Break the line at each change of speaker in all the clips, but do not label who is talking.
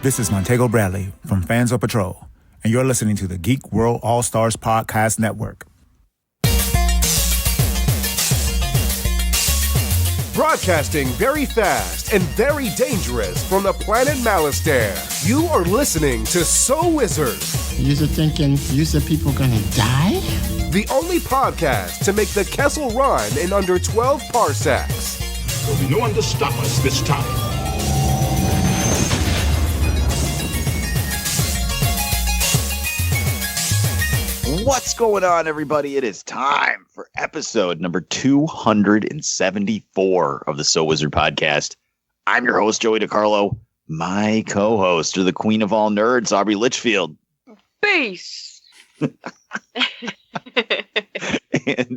This is Montego Bradley from Fans of Patrol, and you're listening to the Geek World All-Stars Podcast Network.
Broadcasting very fast and very dangerous from the planet Malastare. You are listening to So Wizard.
You're thinking people gonna die?
The only podcast to make the Kessel run in under 12 parsecs.
There'll be no one to stop us this time.
What's going on, everybody? It is time for episode number 274 of the So Wizard podcast. I'm your host, Joey DiCarlo. My co-host, or the queen of all nerds, Aubrey Litchfield.
Base!
And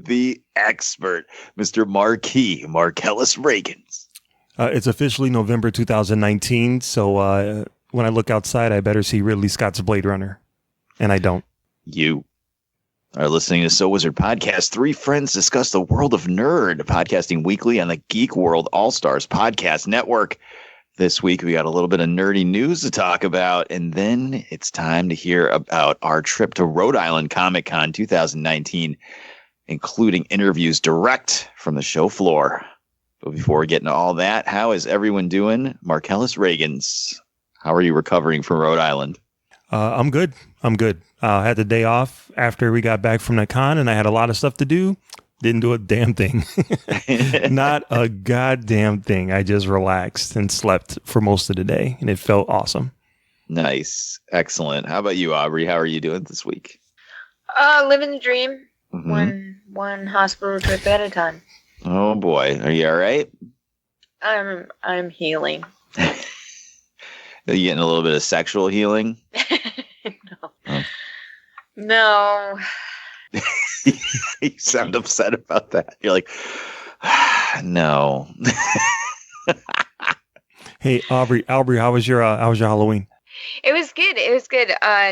the expert, Mr. Marquis Marcellus Reagans.
It's officially November 2019, so when I look outside, I better see Ridley Scott's Blade Runner. And I don't.
You are listening to So Wizard Podcast. Three friends discuss the world of nerd, podcasting weekly on the Geek World All-Stars Podcast Network. This week, we got a little bit of nerdy news to talk about, and then it's time to hear about our trip to Rhode Island Comic Con 2019, including interviews direct from the show floor. But before we get into all that, how is everyone doing? Marcellus Reagans, how are you recovering from Rhode Island?
I'm good. I had the day off after we got back from the con, and I had a lot of stuff to do. Didn't do a damn thing. Not a goddamn thing. I just relaxed and slept for most of the day, and it felt awesome.
Nice. Excellent. How about you, Aubrey? How are you doing this week?
Living the dream. Mm-hmm. One hospital trip at a time.
Oh, boy. Are you all right?
I'm healing.
Are you getting a little bit of sexual healing?
No. Oh. No.
You sound upset about that. You're like, no.
Hey, Aubrey, how was your Halloween?
It was good.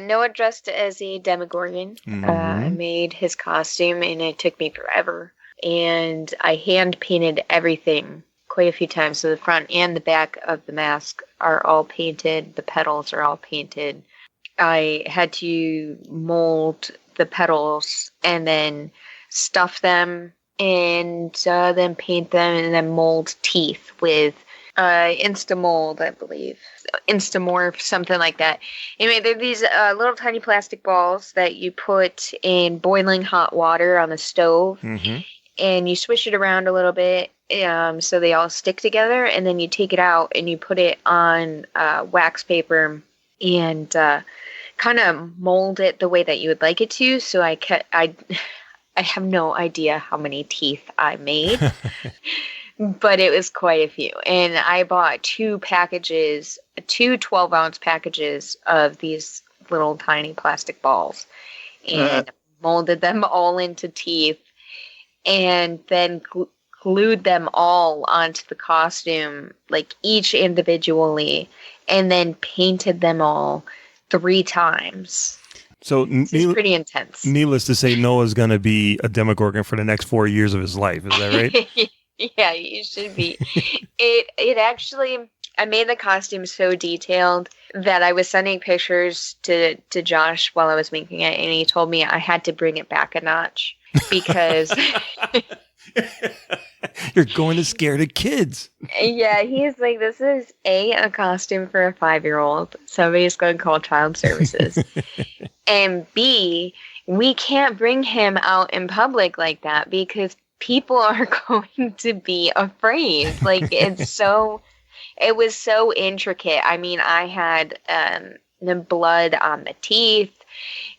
Noah dressed as a Demogorgon.
Mm-hmm.
I made his costume, and it took me forever. And I hand painted everything quite a few times. So the front and the back of the mask are all painted. The petals are all painted. I had to mold the petals and then stuff them and then paint them and then mold teeth with Instamold, I believe. Instamorph, something like that. Anyway, they're these little tiny plastic balls that you put in boiling hot water on the stove. Mm-hmm. And you swish it around a little bit so they all stick together. And then you take it out and you put it on wax paper and kind of mold it the way that you would like it to. So I have no idea how many teeth I made, but it was quite a few. And I bought two 12-ounce packages of these little tiny plastic balls and molded them all into teeth and then glued them all onto the costume, like each individually, and then painted them all 3 times.
So
it's pretty intense.
Needless to say, Noah's going to be a Demogorgon for the next 4 years of his life. Is that right?
Yeah, you should be. It actually, I made the costume so detailed that I was sending pictures to Josh while I was making it, and he told me I had to bring it back a notch because
you're going to scare the kids.
Yeah, he's like, this is a costume for a 5-year-old. Somebody's going to call child services. And B, we can't bring him out in public like that because people are going to be afraid. Like, it was so intricate. I mean, I had the blood on the teeth,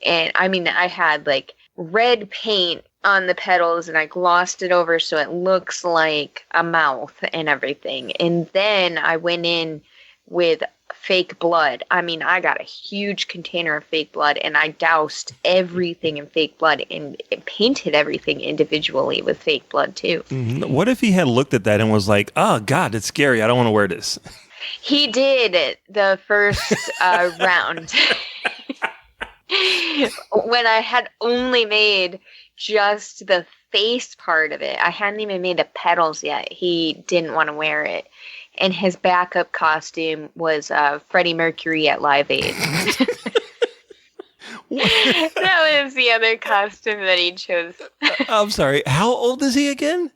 and I mean, I had like red paint on the petals, and I glossed it over so it looks like a mouth and everything. And then I went in with fake blood. I mean, I got a huge container of fake blood, and I doused everything in fake blood and painted everything individually with fake blood too.
Mm-hmm. What if he had looked at that and was like, oh God, it's scary, I don't want to wear this?
He did the first round. When I had only made just the face part of it, I hadn't even made the petals yet. He didn't want to wear it. and his backup costume was Freddie Mercury at Live Aid. That was the other costume that he chose.
I'm sorry. How old is he again?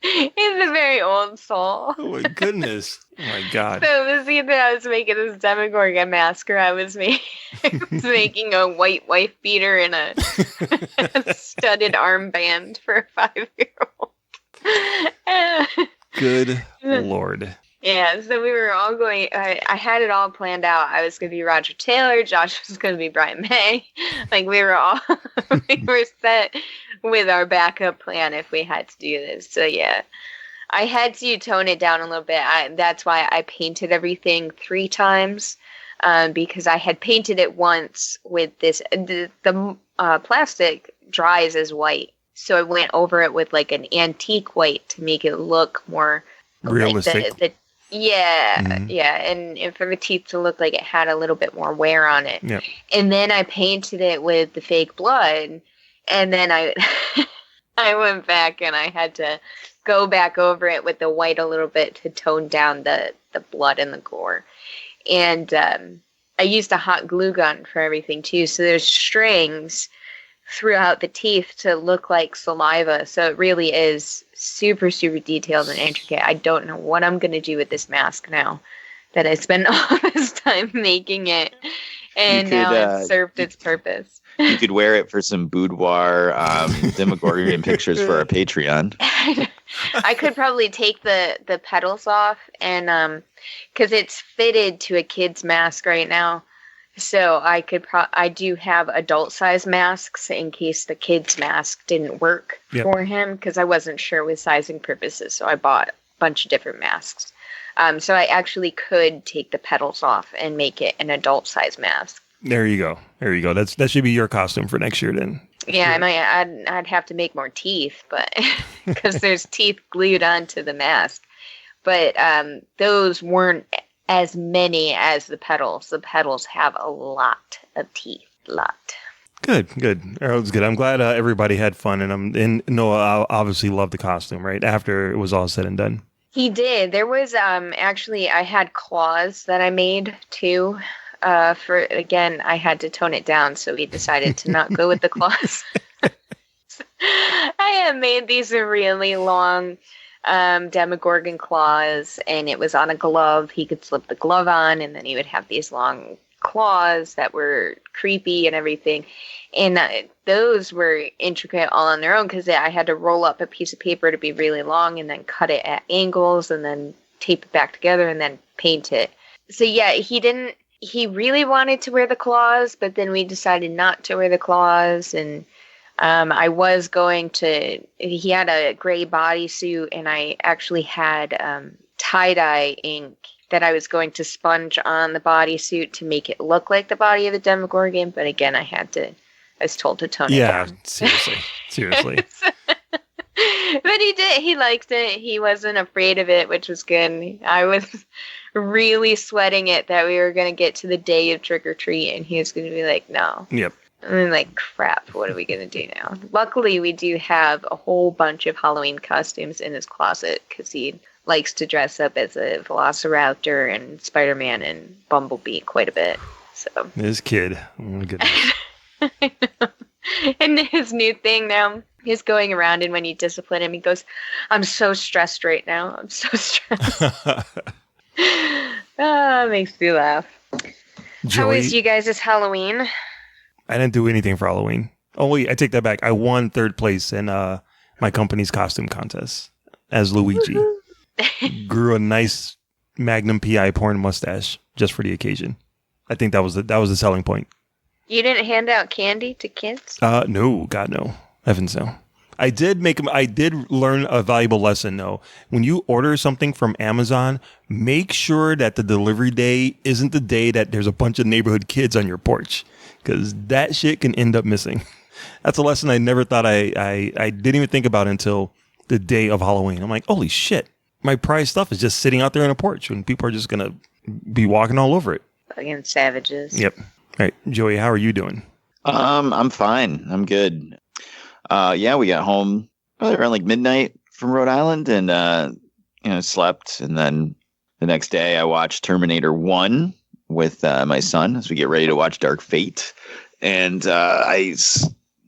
He's a very old soul.
Oh my goodness. Oh my God.
So it was either I was making this Demogorgon mask or I was making a white wife beater and a studded armband for a 5-year-old.
Good Lord.
Yeah, so we were all going, I had it all planned out. I was going to be Roger Taylor, Josh was going to be Brian May. Like, we were set with our backup plan if we had to do this. So, yeah, I had to tone it down a little bit. That's why I painted everything 3 times, because I had painted it once with this, the plastic dries as white. So I went over it with, like, an antique white to make it look more
realistic.
Like and for the teeth to look like it had a little bit more wear on it.
Yep.
And then I painted it with the fake blood, and then I I went back and I had to go back over it with the white a little bit to tone down the blood and the gore. And I used a hot glue gun for everything too, so there's strings throughout the teeth to look like saliva. So it really is super, super detailed and intricate. I don't know what I'm going to do with this mask now that I spent all this time making it. And now it's served its purpose.
You could wear it for some boudoir Demogorgon pictures for our Patreon.
I could probably take the petals off, and because it's fitted to a kid's mask right now. So I do have adult size masks in case the kid's mask didn't work for him, because I wasn't sure with sizing purposes. So I bought a bunch of different masks. So I actually could take the petals off and make it an adult size mask.
There you go. That should be your costume for next year then.
Yeah, I'd have to make more teeth, but because there's teeth glued onto the mask. But those weren't as many as the petals. The petals have a lot of teeth. Good.
That was good. I'm glad everybody had fun, and Noah obviously loved the costume, right? After it was all said and done.
He did. There was actually I had claws that I made too. I had to tone it down, so we decided to not go with the claws. I had made these really long Demogorgon claws, and it was on a glove. He could slip the glove on, and then he would have these long claws that were creepy and everything. And those were intricate all on their own, because I had to roll up a piece of paper to be really long and then cut it at angles and then tape it back together and then paint it. So yeah, he really wanted to wear the claws, but then we decided not to wear the claws. And I was going to, he had a gray bodysuit, and I actually had tie-dye ink that I was going to sponge on the bodysuit to make it look like the body of the Demogorgon. But again, I was told to tone it down.
Yeah, seriously.
But he did. He liked it. He wasn't afraid of it, which was good. I was really sweating it that we were going to get to the day of trick or treat, and he was going to be like, no.
Yep.
I'm like, crap, what are we going to do now? Luckily, we do have a whole bunch of Halloween costumes in his closet, because he likes to dress up as a Velociraptor and Spider-Man and Bumblebee quite a bit. So
this kid, oh my goodness.
I know. And his new thing now, he's going around, and when you discipline him, he goes, I'm so stressed right now. I'm so stressed. Makes me laugh.
Joey,
how was you guys' Halloween?
I didn't do anything for Halloween. Oh wait, I take that back. I won 3rd place in my company's costume contest as Luigi. Grew a nice Magnum PI porn mustache just for the occasion. I think that was the selling point.
You didn't hand out candy to kids?
No, God no. Heavens no. I did learn a valuable lesson though. When you order something from Amazon, make sure that the delivery day isn't the day that there's a bunch of neighborhood kids on your porch, because that shit can end up missing. That's a lesson I never thought I didn't even think about until the day of Halloween. I'm like, holy shit. My prized stuff is just sitting out there on a porch, and people are just going to be walking all over it.
Fucking savages.
Yep. All right. Joey, how are you doing?
I'm fine. I'm good. We got home probably around like midnight from Rhode Island, and slept, and then the next day I watched Terminator 1 with my son as we get ready to watch Dark Fate. And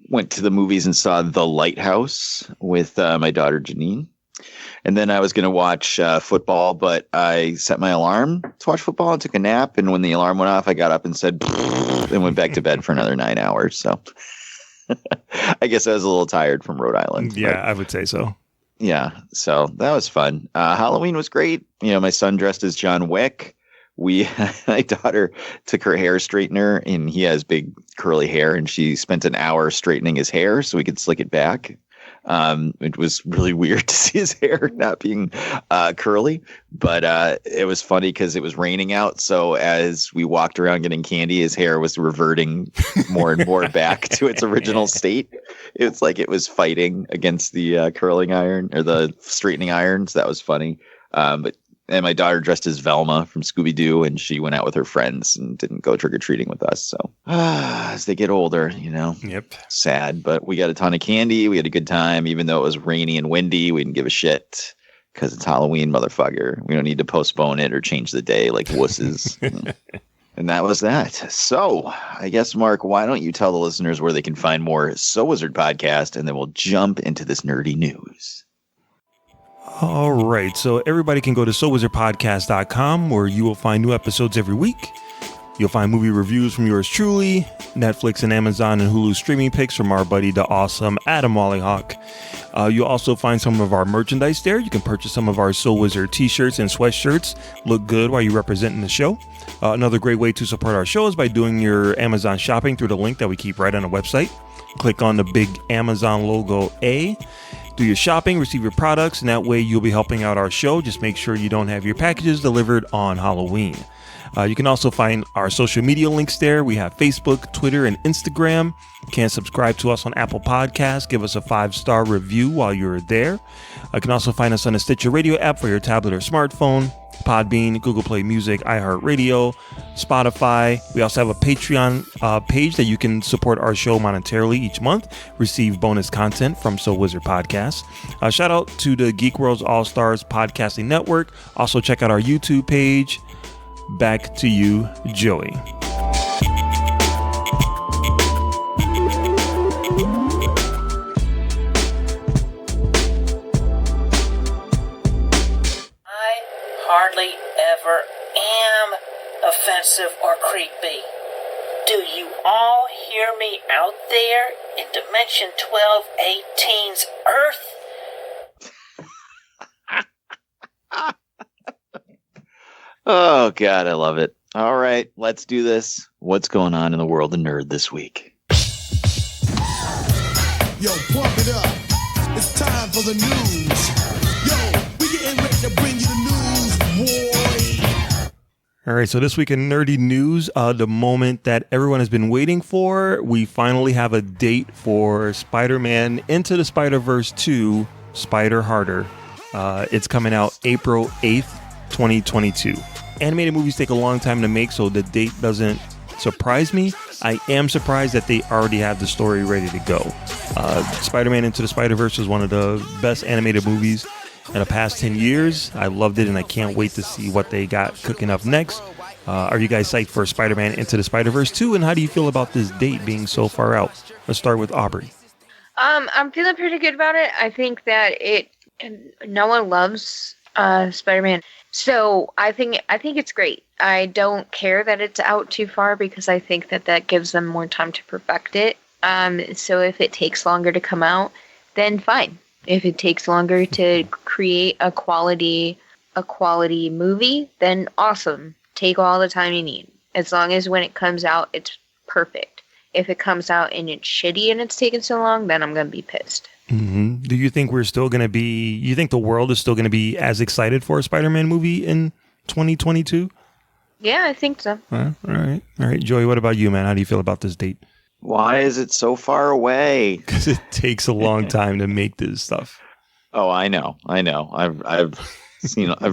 went to the movies and saw The Lighthouse with my daughter Janine. And then I was going to watch football, but I set my alarm to watch football and took a nap. And when the alarm went off, I got up and said, and went back to bed for another 9 hours. So I guess I was a little tired from Rhode Island.
Yeah, I would say so.
Yeah, so that was fun. Halloween was great. My son dressed as John Wick. My daughter took her hair straightener, and he has big curly hair, and she spent an hour straightening his hair so we could slick it back. It was really weird to see his hair not being curly, but it was funny because it was raining out. So as we walked around getting candy, his hair was reverting more and more back to its original state. It's like it was fighting against the curling iron or the straightening iron. So that was funny. And my daughter dressed as Velma from Scooby-Doo, and she went out with her friends and didn't go trick-or-treating with us. So as they get older,
Yep.
Sad. But we got a ton of candy. We had a good time. Even though it was rainy and windy, we didn't give a shit because it's Halloween, motherfucker. We don't need to postpone it or change the day like wusses. And that was that. So I guess, Mark, why don't you tell the listeners where they can find more So Wizard podcast, and then we'll jump into this nerdy news.
All right. So everybody can go to SoWizardPodcast.com, where you will find new episodes every week. You'll find movie reviews from yours truly, Netflix and Amazon and Hulu streaming picks from our buddy, the awesome Adam Wallyhawk. You'll also find some of our merchandise there. You can purchase some of our So Wizard t-shirts and sweatshirts. Look good while you're representing the show. Another great way to support our show is by doing your Amazon shopping through the link that we keep right on the website. Click on the big Amazon logo A. Do your shopping, receive your products, and that way you'll be helping out our show. Just make sure you don't have your packages delivered on Halloween. You can also find our social media links there. We have Facebook, Twitter, and Instagram. You can subscribe to us on Apple Podcasts. Give us a 5-star review while you're there. You can also find us on the Stitcher Radio app for your tablet or smartphone, Podbean, Google Play Music, iHeartRadio, Spotify. We also have a Patreon page that you can support our show monetarily each month, receive bonus content from So Wizard Podcast. Shout out to the Geek World's All Stars Podcasting Network. Also check out our YouTube page. Back to you, Joey.
Hardly ever am offensive or creepy. Do you all hear me out there in Dimension 1218's Earth?
Oh, God, I love it. All right, let's do this. What's going on in the world of nerd this week?
Yo, pump it up. It's time for the news. Yo, we getting ready to bring you the news, boy.
All right, so this week in nerdy news, the moment that everyone has been waiting for, we finally have a date for Spider-Man Into the Spider-Verse 2, Spider Harder. It's coming out April 8th, 2022. Animated movies take a long time to make, so the date doesn't surprise me. I am surprised that they already have the story ready to go. Spider-Man Into the Spider-Verse is one of the best animated movies in the past 10 years. I loved it, and I can't wait to see what they got cooking up next. Are you guys psyched for Spider-Man Into the Spider-Verse 2, and how do you feel about this date being so far out? Let's start with Aubrey.
I'm feeling pretty good about it. I think that no one loves Spider-Man. So I think it's great. I don't care that it's out too far because I think that gives them more time to perfect it. So if it takes longer to come out, then fine. If it takes longer to create a quality movie, then awesome. Take all the time you need. As long as when it comes out, it's perfect. If it comes out and it's shitty and it's taken so long, then I'm going to be pissed.
Mm-hmm. Do you think you think the world is still going to be as excited for a Spider-Man movie in 2022?
Yeah, I think so.
All right. Joey, what about you, man? How do you feel about this date?
Why is it so far away?
Because it takes a long time to make this stuff.
Oh, I know. I've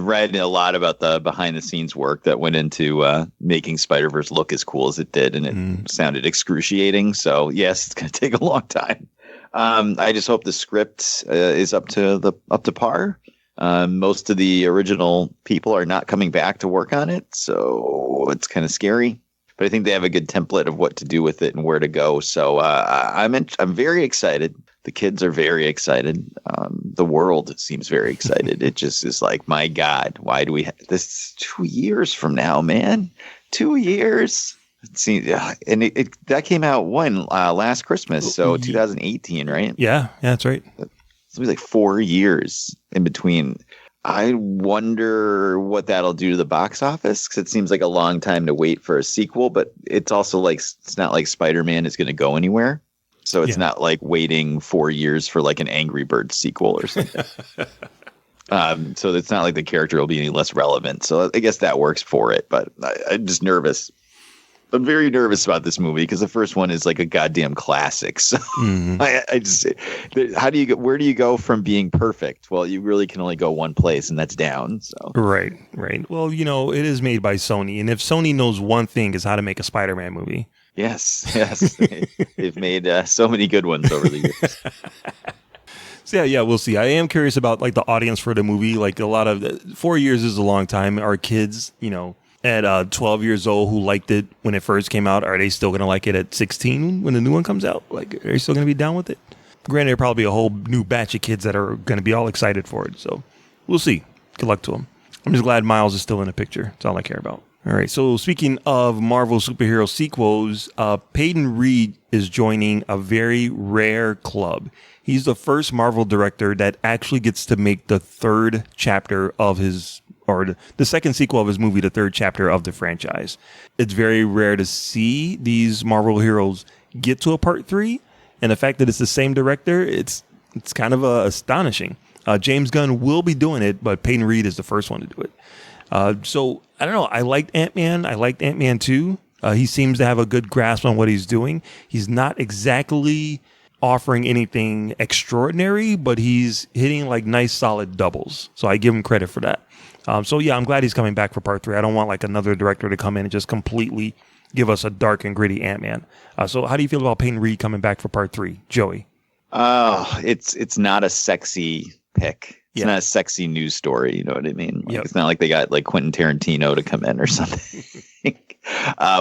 read a lot about the behind the scenes work that went into making Spider-Verse look as cool as it did, and it sounded excruciating. So yes, it's going to take a long time. I just hope the script is up to par. Most of the original people are not coming back to work on it, so it's kind of scary. But I think they have a good template of what to do with it and where to go. So I'm very excited. The kids are very excited. The world seems very excited. It just is like, my God, why do we have this 2 years from now, man? 2 years. And that came out last Christmas, so 2018, right?
Yeah, that's right.
It's like 4 years in between. I wonder what that'll do to the box office, because it seems like a long time to wait for a sequel, but it's also like, it's not like Spider-Man is going to go anywhere. So it's not like waiting 4 years for like an Angry Birds sequel or something. So it's not like the character will be any less relevant. So I guess that works for it, but I'm just nervous. I'm very nervous about this movie because the first one is like a goddamn classic. So where do you go from being perfect? Well, you really can only go one place, and that's down. So
Right. Well, it is made by Sony, and if Sony knows one thing, is how to make a Spider-Man movie.
Yes. They've made so many good ones over the years.
So yeah, we'll see. I am curious about like the audience for the movie. Like a lot of 4 years is a long time. Our kids, at 12 years old who liked it when it first came out, are they still going to like it at 16 when the new one comes out? Like, are they still going to be down with it? Granted, there'll probably be a whole new batch of kids that are going to be all excited for it. So we'll see. Good luck to them. I'm just glad Miles is still in the picture. That's all I care about. All right. So speaking of Marvel superhero sequels, Peyton Reed is joining a very rare club. He's the first Marvel director that actually gets to make the third chapter of the second sequel of his movie, the third chapter of the franchise. It's very rare to see these Marvel heroes get to a part 3. And the fact that it's the same director, it's kind of astonishing. James Gunn will be doing it, but Peyton Reed is the first one to do it. So I don't know. I liked Ant-Man. I liked Ant-Man 2. He seems to have a good grasp on what he's doing. He's not exactly offering anything extraordinary, but he's hitting like nice solid doubles. So I give him credit for that. So yeah, I'm glad he's coming back for part 3. I don't want like another director to come in and just completely give us a dark and gritty Ant-Man. So how do you feel about Peyton Reed coming back for part 3, Joey?
It's not a sexy pick. It's not a sexy news story. You know what I mean? Like, It's not like they got like Quentin Tarantino to come in or something,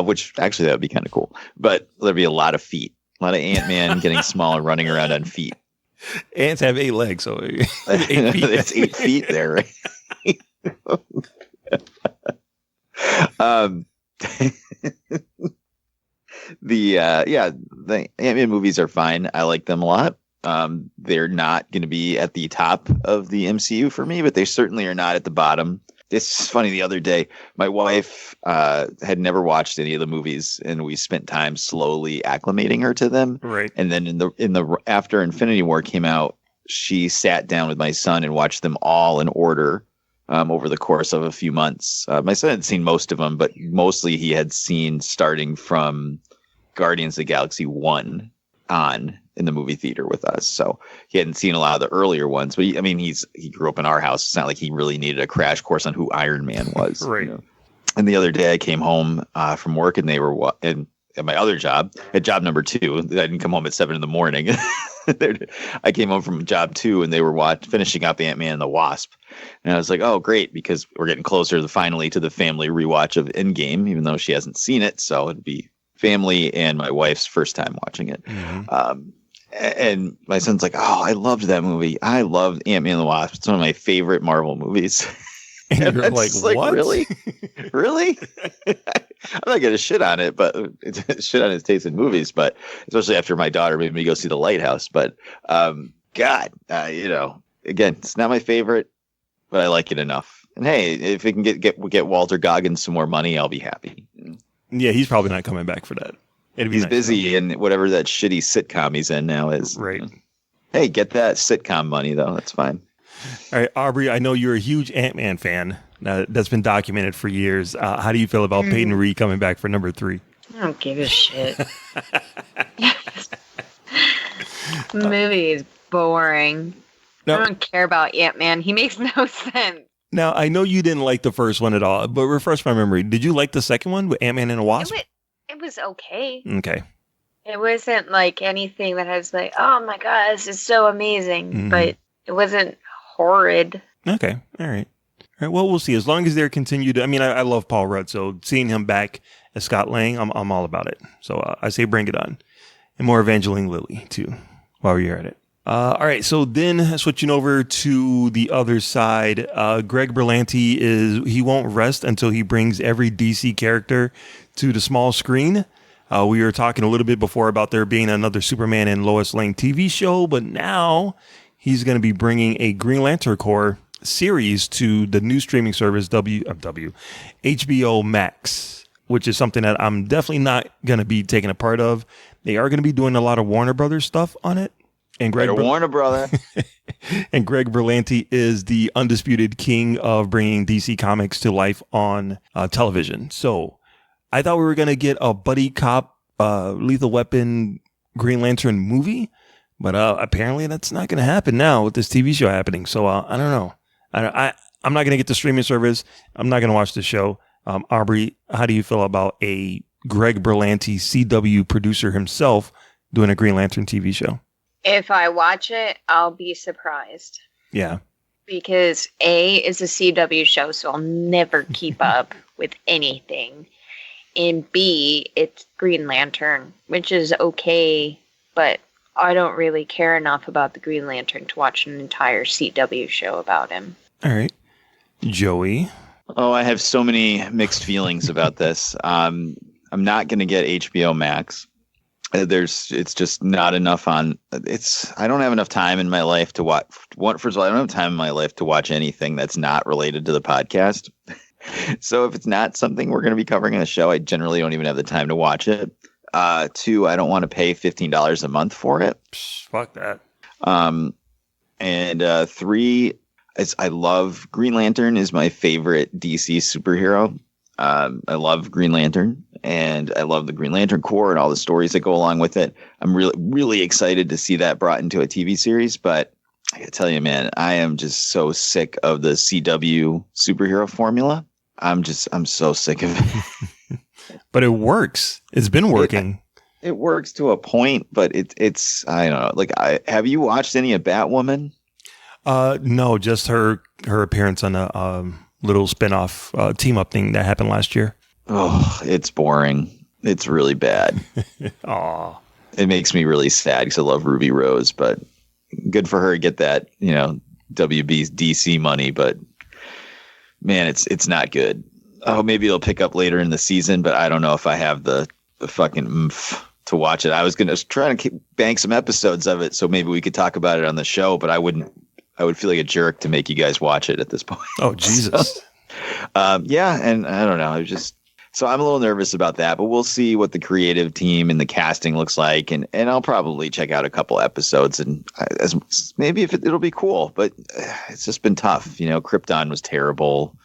which actually that would be kind of cool. But there'd be a lot of feet, a lot of Ant-Man getting small and running around on feet.
Ants have 8 legs, so 8 feet.
It's 8 feet there, right? The Ant-Man movies are fine. I like them a lot. They're not going to be at the top of the MCU for me, but they certainly are not at the bottom. It's funny. The other day, my wife had never watched any of the movies, and we spent time slowly acclimating her to them.
Right.
And then in the after Infinity War came out, she sat down with my son and watched them all in order. Over the course of a few months. My son had seen most of them, but mostly he had seen starting from Guardians of the Galaxy 1 on in the movie theater with us. So he hadn't seen a lot of the earlier ones, but he grew up in our house. It's not like he really needed a crash course on who Iron Man was.
Right.
And the other day I came home from work, and they were at my other job, at job number 2, I didn't come home at 7 a.m. I came home from job 2, and they were finishing up Ant-Man and the Wasp. And I was like, oh, great, because we're getting closer finally to the family rewatch of Endgame, even though she hasn't seen it. So it'd be family and my wife's first time watching it. Mm-hmm. And my son's like, oh, I loved that movie. I loved Ant-Man and the Wasp. It's one of my favorite Marvel movies.
And you're like, what?
Really? Really? I'm not going to shit on it, but it's shit on his taste in movies, but especially after my daughter made me go see The Lighthouse. But God, again, it's not my favorite, but I like it enough. And hey, if it can get Walter Goggins some more money, I'll be happy.
Yeah, he's probably not coming back for that.
He's nice, busy in whatever that shitty sitcom he's in now is.
Right.
Hey, get that sitcom money, though. That's fine.
All right, Aubrey, I know you're a huge Ant-Man fan. That's been documented for years. How do you feel about Peyton Reed coming back for number 3?
I don't give a shit. The movie is boring. I don't care about Ant-Man. He makes no sense.
Now, I know you didn't like the first one at all, but refresh my memory. Did you like the second one with Ant-Man and the Wasp?
It was okay.
Okay.
It wasn't like anything that I was like, oh my God, this is so amazing. Mm-hmm. But it wasn't horrid.
Okay. All right. All right. Well, we'll see. As long as they're continued. I mean, I love Paul Rudd, so seeing him back as Scott Lang, I'm all about it. So I say bring it on. And more Evangeline Lilly, too, while we're at it. All right, so then switching over to the other side, Greg Berlanti he won't rest until he brings every DC character to the small screen. We were talking a little bit before about there being another Superman and Lois Lane TV show, but now he's going to be bringing a Green Lantern Corps series to the new streaming service HBO Max, which is something that I'm definitely not going to be taking a part of. They are going to be doing a lot of Warner Brothers stuff on it. And
Warner Brother.
And Greg Berlanti is the undisputed king of bringing DC Comics to life on television. So I thought we were going to get a buddy cop, Lethal Weapon, Green Lantern movie, but apparently that's not going to happen now with this TV show happening. So I don't know. I'm not going to get the streaming service. I'm not going to watch the show. Aubrey, how do you feel about a Greg Berlanti CW producer himself doing a Green Lantern TV show?
If I watch it, I'll be surprised.
Yeah.
Because A, is a CW show, so I'll never keep up with anything. And B, it's Green Lantern, which is okay, but I don't really care enough about the Green Lantern to watch an entire CW show about him.
All right. Joey?
Oh, I have so many mixed feelings about this. I'm not going to get HBO Max. It's just not enough I don't have enough time in my life to watch. First of all, I don't have time in my life to watch anything that's not related to the podcast. So if it's not something we're going to be covering in the show, I generally don't even have the time to watch it. 2, I don't want to pay $15 a month for it.
Fuck that.
And 3, I love Green Lantern is my favorite DC superhero. I love Green Lantern, and I love the Green Lantern Corps and all the stories that go along with it. I'm really, really excited to see that brought into a TV series, but I gotta tell you, man, I am just so sick of the CW superhero formula. I'm so sick of it.
But it works. It's been working.
It works to a point, but it's I don't know. Like, have you watched any of Batwoman?
No, just her appearance on a little spin-off team-up thing that happened last year.
Oh, it's boring. It's really bad.
Aw.
It makes me really sad because I love Ruby Rose, but good for her to get that, WB's DC money, but man, it's not good. Oh, maybe it'll pick up later in the season, but I don't know if I have the fucking oomph to watch it. I was going to try to bank some episodes of it so maybe we could talk about it on the show, but I would feel like a jerk to make you guys watch it at this point.
Oh, Jesus.
Yeah. And I don't know. So I'm a little nervous about that, but we'll see what the creative team and the casting looks like. And I'll probably check out a couple episodes and maybe if it'll be cool, but it's just been tough. Krypton was terrible.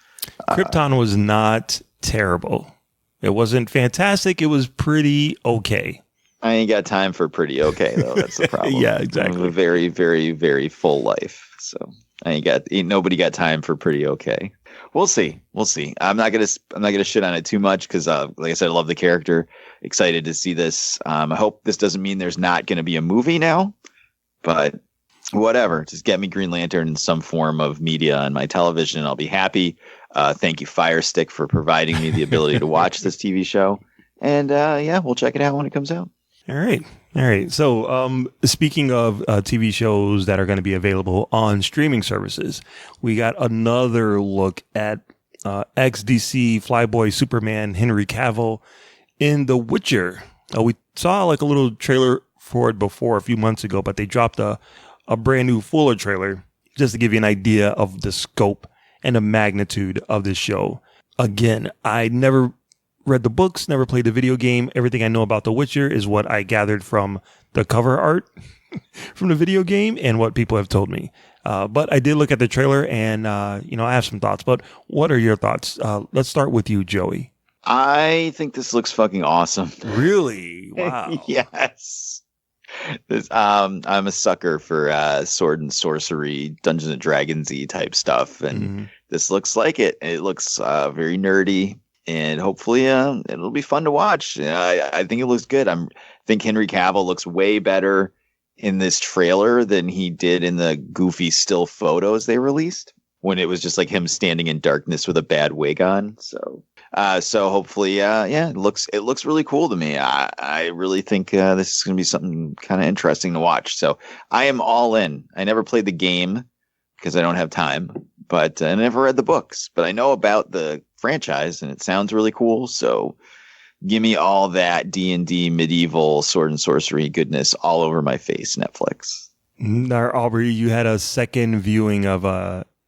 Krypton was not terrible. It wasn't fantastic. It was pretty okay.
I ain't got time for pretty okay, though. That's the problem.
Yeah, exactly.
I have a very, very, very full life. So ain't nobody got time for pretty okay. We'll see. I'm not gonna shit on it too much because, like I said, I love the character. Excited to see this. I hope this doesn't mean there's not going to be a movie now, but whatever. Just get me Green Lantern in some form of media on my television, and I'll be happy. Thank you, Fire Stick, for providing me the ability to watch this TV show. And we'll check it out when it comes out.
All right. So, speaking of TV shows that are going to be available on streaming services, we got another look at ex-DC Flyboy Superman Henry Cavill in The Witcher. We saw like a little trailer for it before a few months ago, but they dropped a brand new fuller trailer just to give you an idea of the scope and the magnitude of this show. Again, I never read the books, never played the video game. Everything I know about The Witcher is what I gathered from the cover art from the video game and what people have told me. But I did look at the trailer and, I have some thoughts. But what are your thoughts? Let's start with you, Joey.
I think this looks fucking awesome.
Really? Wow.
Yes. I'm a sucker for sword and sorcery, Dungeons and Dragons-y type stuff. And this looks like it. It looks very nerdy. And hopefully it'll be fun to watch. I think it looks good. I think Henry Cavill looks way better in this trailer than he did in the goofy still photos they released. when it was just like him standing in darkness with a bad wig on. So hopefully, it looks really cool to me. I really think this is going to be something kind of interesting to watch. So I am all in. I never played the game because I don't have time, but I never read the books. But I know about the franchise, and it sounds really cool. So give me all that D&D medieval sword and sorcery goodness all over my face, Netflix.
Now, Aubrey, you had a second viewing of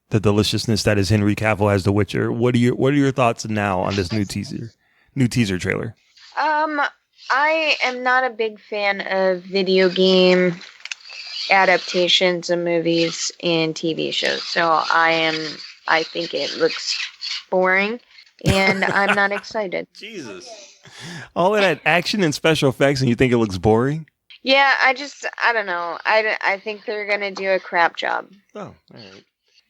the deliciousness that is Henry Cavill as The Witcher. What are your thoughts now on this new teaser trailer?
I am not a big fan of video game adaptations of movies and TV shows. So I think it looks boring, and I'm not excited.
Jesus. All of that action and special effects, and you think it looks boring?
Yeah, I don't know. I think they're going to do a crap job.
Oh, all right.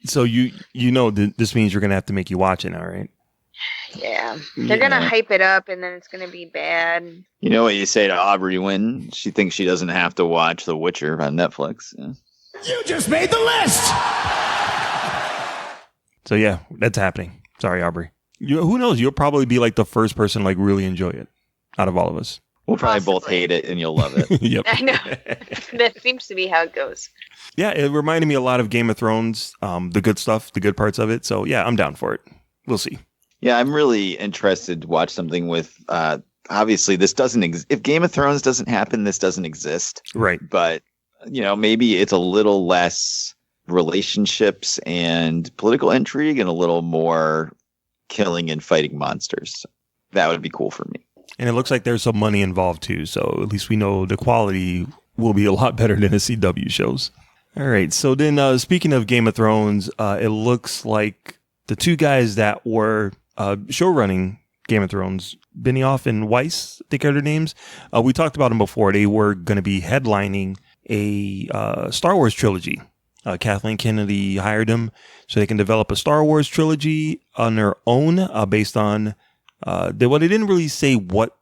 So you know this means you're going to have to make you watch it, all right?
Yeah. They're going to hype it up, and then it's going to be bad.
You know what you say to Aubrey when she thinks she doesn't have to watch The Witcher on Netflix? Yeah.
You just made the list!
So yeah, that's happening. Sorry, Aubrey. Who knows? You'll probably be like the first person to like really enjoy it out of all of us.
We'll probably both hate it, and you'll love it.
Yep.
I know. That seems to be how it goes.
Yeah, it reminded me a lot of Game of Thrones, the good stuff, the good parts of it. So yeah, I'm down for it. We'll see.
Yeah, I'm really interested to watch something with, obviously this doesn't exist. If Game of Thrones doesn't happen, this doesn't exist.
Right.
But, maybe it's a little less relationships and political intrigue and a little more killing and fighting monsters. That would be cool for me.
And it looks like there's some money involved too. So at least we know the quality will be a lot better than the CW shows. All right. So then speaking of Game of Thrones, it looks like the two guys that were show running Game of Thrones, Benioff and Weiss, I think are their names. We talked about them before. They were going to be headlining a Star Wars trilogy. Kathleen Kennedy hired them so they can develop a Star Wars trilogy on their own based on they didn't really say what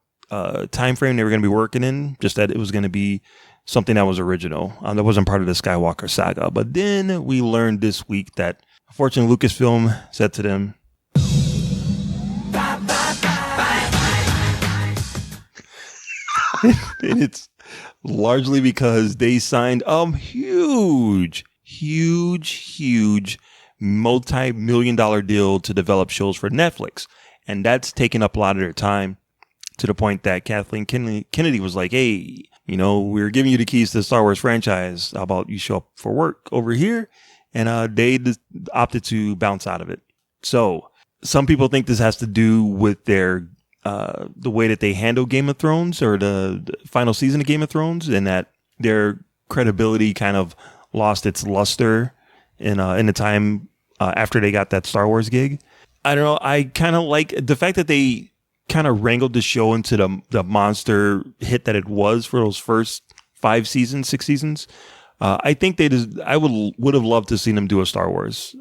time frame they were going to be working in, just that it was going to be something that was original. That wasn't part of the Skywalker saga. But then we learned this week that unfortunately Lucasfilm said to them, and it's largely because they signed huge multi-million-dollar deal to develop shows for Netflix. And that's taken up a lot of their time to the point that Kathleen Kennedy was like, hey, we're giving you the keys to the Star Wars franchise. How about you show up for work over here? And they opted to bounce out of it. So some people think this has to do with their the way that they handle Game of Thrones or the final season of Game of Thrones, and that their credibility kind of lost its luster in the time after they got that Star Wars gig. I don't know. I kind of like the fact that they kind of wrangled the show into the monster hit that it was for those first 6 seasons. I think I would have loved to see them do a Star Wars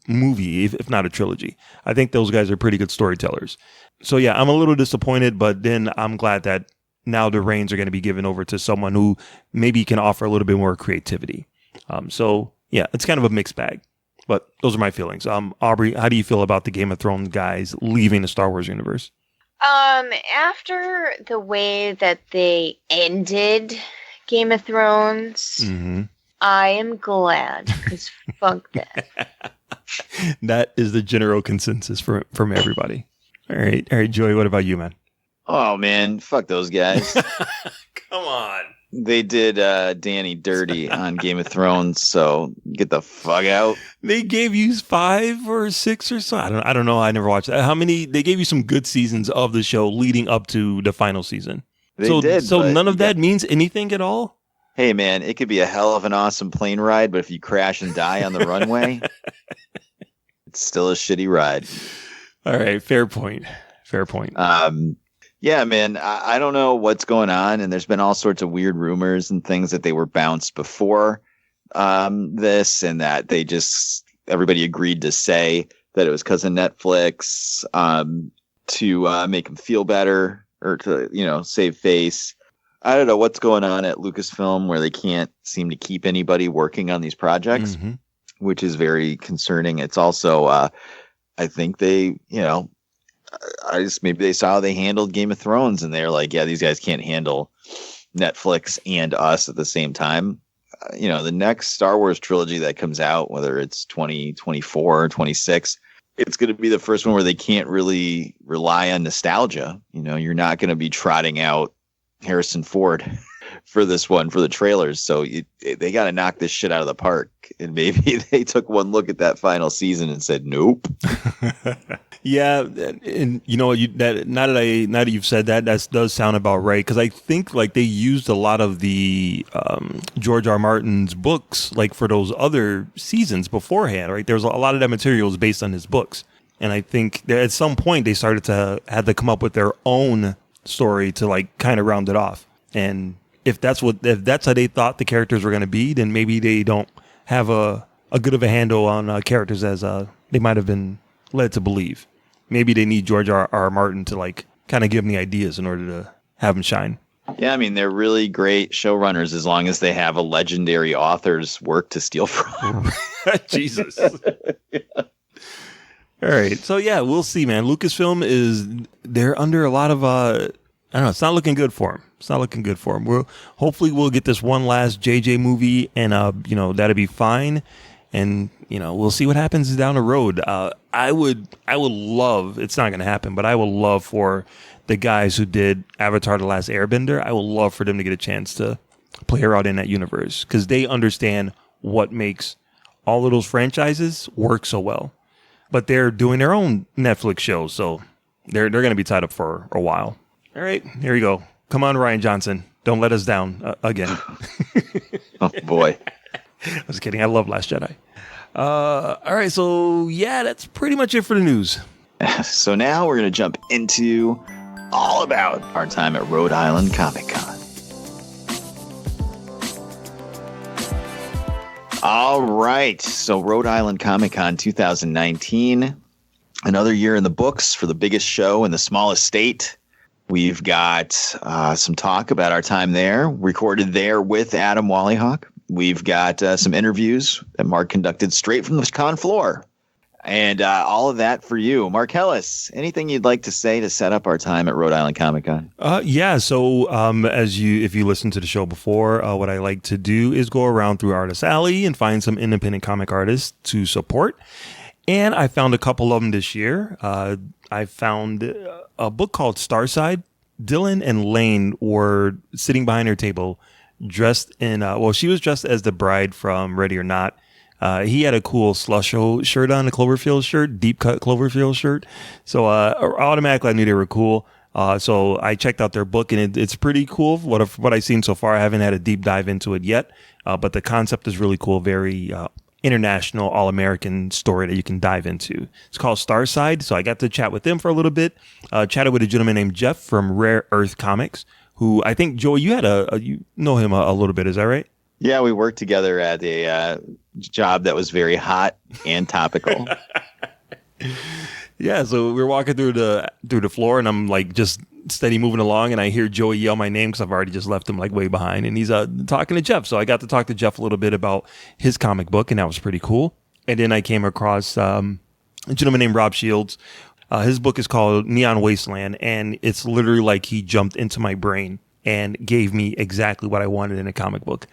movie, if not a trilogy. I think those guys are pretty good storytellers. So yeah, I'm a little disappointed, but then I'm glad that now the reins are going to be given over to someone who maybe can offer a little bit more creativity. So yeah, it's kind of a mixed bag. But those are my feelings. Aubrey, how do you feel about the Game of Thrones guys leaving the Star Wars universe?
After the way that they ended Game of Thrones, I am glad, because fuck that.
That is the general consensus from everybody. All right, Joey, what about you, man?
Oh, man, fuck those guys.
Come on.
They did Danny dirty on Game of Thrones, so get the fuck out.
They gave you 5 or 6 or so. I don't know. I never watched that. How many? They gave you some good seasons of the show leading up to the final season.
They did.
So none of that means anything at all?
Hey, man, it could be a hell of an awesome plane ride, but if you crash and die on the runway, it's still a shitty ride.
All right. Fair point.
Yeah, man, I don't know what's going on, and there's been all sorts of weird rumors and things that they were bounced before this, and that everybody agreed to say that it was because of Netflix to make them feel better or to, save face. I don't know what's going on at Lucasfilm where they can't seem to keep anybody working on these projects. which is very concerning. It's also, I think they, maybe they saw how they handled Game of Thrones and they're like, yeah, these guys can't handle Netflix and us at the same time. The next Star Wars trilogy that comes out, whether it's 2024 or 26, it's going to be the first one where they can't really rely on nostalgia. You're not going to be trotting out Harrison Ford for this one, for the trailers. So they got to knock this shit out of the park. And maybe they took one look at that final season and said, nope.
Yeah. And now that you've said that, that does sound about right. Cause I think like they used a lot of the George R. Martin's books, like for those other seasons beforehand, right? There's a lot of that material is based on his books. And I think that at some point they started to have to come up with their own story to like kind of round it off. And if that's how they thought the characters were going to be, then maybe they don't have a good of a handle on characters as they might have been led to believe. Maybe they need George R. Martin to like kind of give them the ideas in order to have them shine.
Yeah, I mean, they're really great showrunners as long as they have a legendary author's work to steal from.
Jesus. Yeah. All right. So, yeah, we'll see, man. Lucasfilm they're under a lot of, I don't know, it's not looking good for them. Hopefully we'll get this one last JJ movie and, that'll be fine. And, we'll see what happens down the road. I would love, it's not going to happen, but I would love for the guys who did Avatar: The Last Airbender, I would love for them to get a chance to play around in that universe because they understand what makes all of those franchises work so well. But they're doing their own Netflix shows, so they're going to be tied up for a while. All right, here you go. Come on, Rian Johnson. Don't let us down again.
Oh, boy.
I was kidding. I love Last Jedi. All right, so yeah, that's pretty much it for the news.
So now we're going to jump into all about our time at Rhode Island Comic Con. All right, so Rhode Island Comic Con 2019, another year in the books for the biggest show in the smallest state. We've got some talk about our time there, recorded there with Adam Wallyhawk. We've got some interviews that Mark conducted straight from the con floor. And all of that for you. Mark Ellis, anything you'd like to say to set up our time at Rhode Island Comic Con?
Yeah, so if you listened to the show before, what I like to do is go around through Artist Alley and find some independent comic artists to support. And I found a couple of them this year. I found a book called Starside. Dylan and Lane were sitting behind her table dressed in, she was dressed as the bride from Ready or Not. He had a cool Slusho shirt on, a Cloverfield shirt, deep cut Cloverfield shirt. So automatically I knew they were cool. So I checked out their book and it's pretty cool. What I've seen so far, I haven't had a deep dive into it yet. But the concept is really cool. Very international, all-American story that you can dive into. It's called Starside. So I got to chat with them for a little bit. Chatted with a gentleman named Jeff from Rare Earth Comics, who I think, Joey, you had you know him a little bit. Is that right?
Yeah, we worked together at a job that was very hot and topical.
Yeah, so we were walking through the floor, and I'm like just steady moving along, and I hear Joey yell my name because I've already just left him like way behind, and he's talking to Jeff. So I got to talk to Jeff a little bit about his comic book, and that was pretty cool. And then I came across a gentleman named Rob Shields. His book is called Neon Wasteland, and it's literally like he jumped into my brain and gave me exactly what I wanted in a comic book.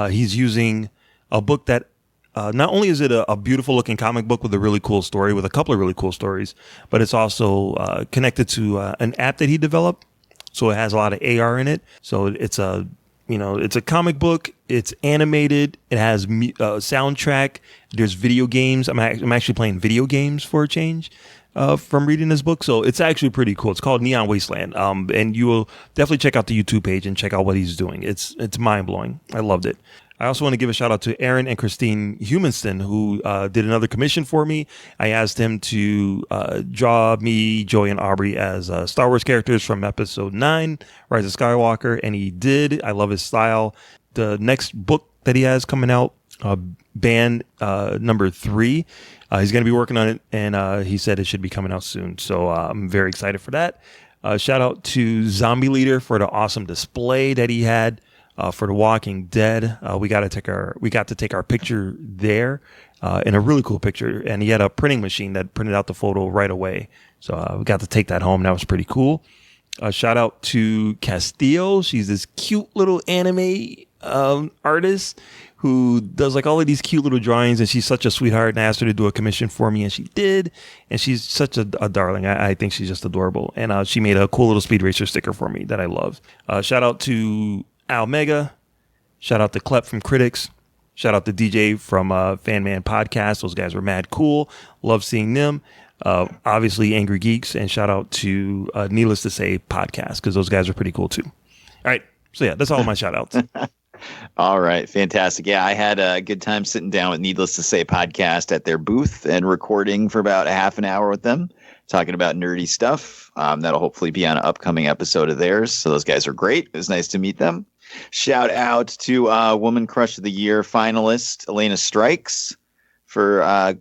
He's using a book that not only is it a beautiful looking comic book with a really cool story, with a couple of really cool stories, but it's also connected to an app that he developed. So it has a lot of AR in it. So it's a comic book. It's animated. It has soundtrack. There's video games. I'm actually playing video games for a change. From reading this book. So it's actually pretty cool. It's called Neon Wasteland. And you will definitely check out the YouTube page and check out what he's doing. It's mind blowing. I loved it. I also want to give a shout out to Aaron and Christine Humanston, who did another commission for me. I asked him to draw me, Joey, and Aubrey as Star Wars characters from episode 9, Rise of Skywalker. And he did. I love his style. The next book that he has coming out, Band number 3, he's going to be working on it, and he said it should be coming out soon. So I'm very excited for that. Shout out to Zombie Leader for the awesome display that he had for The Walking Dead. We got to take our picture there, in a really cool picture. And he had a printing machine that printed out the photo right away. So we got to take that home. That was pretty cool. Shout out to Castillo. She's this cute little anime artist who does like all of these cute little drawings, and she's such a sweetheart. And I asked her to do a commission for me, and she did. And she's such a darling. I think she's just adorable. And she made a cool little Speed Racer sticker for me that I love. Shout out to Almega. Shout out to Klep from Critics. Shout out to DJ from Fan Man Podcast. Those guys were mad cool. Love seeing them. Obviously Angry Geeks, and shout out to Needless to Say Podcast, because those guys are pretty cool too. All right. So yeah, that's all of my shout outs.
All right. Fantastic. Yeah, I had a good time sitting down with Needless to Say Podcast at their booth and recording for about a half an hour with them, talking about nerdy stuff. That'll hopefully be on an upcoming episode of theirs. So those guys are great. It was nice to meet them. Shout out to Woman Crush of the Year finalist Elena Strikes for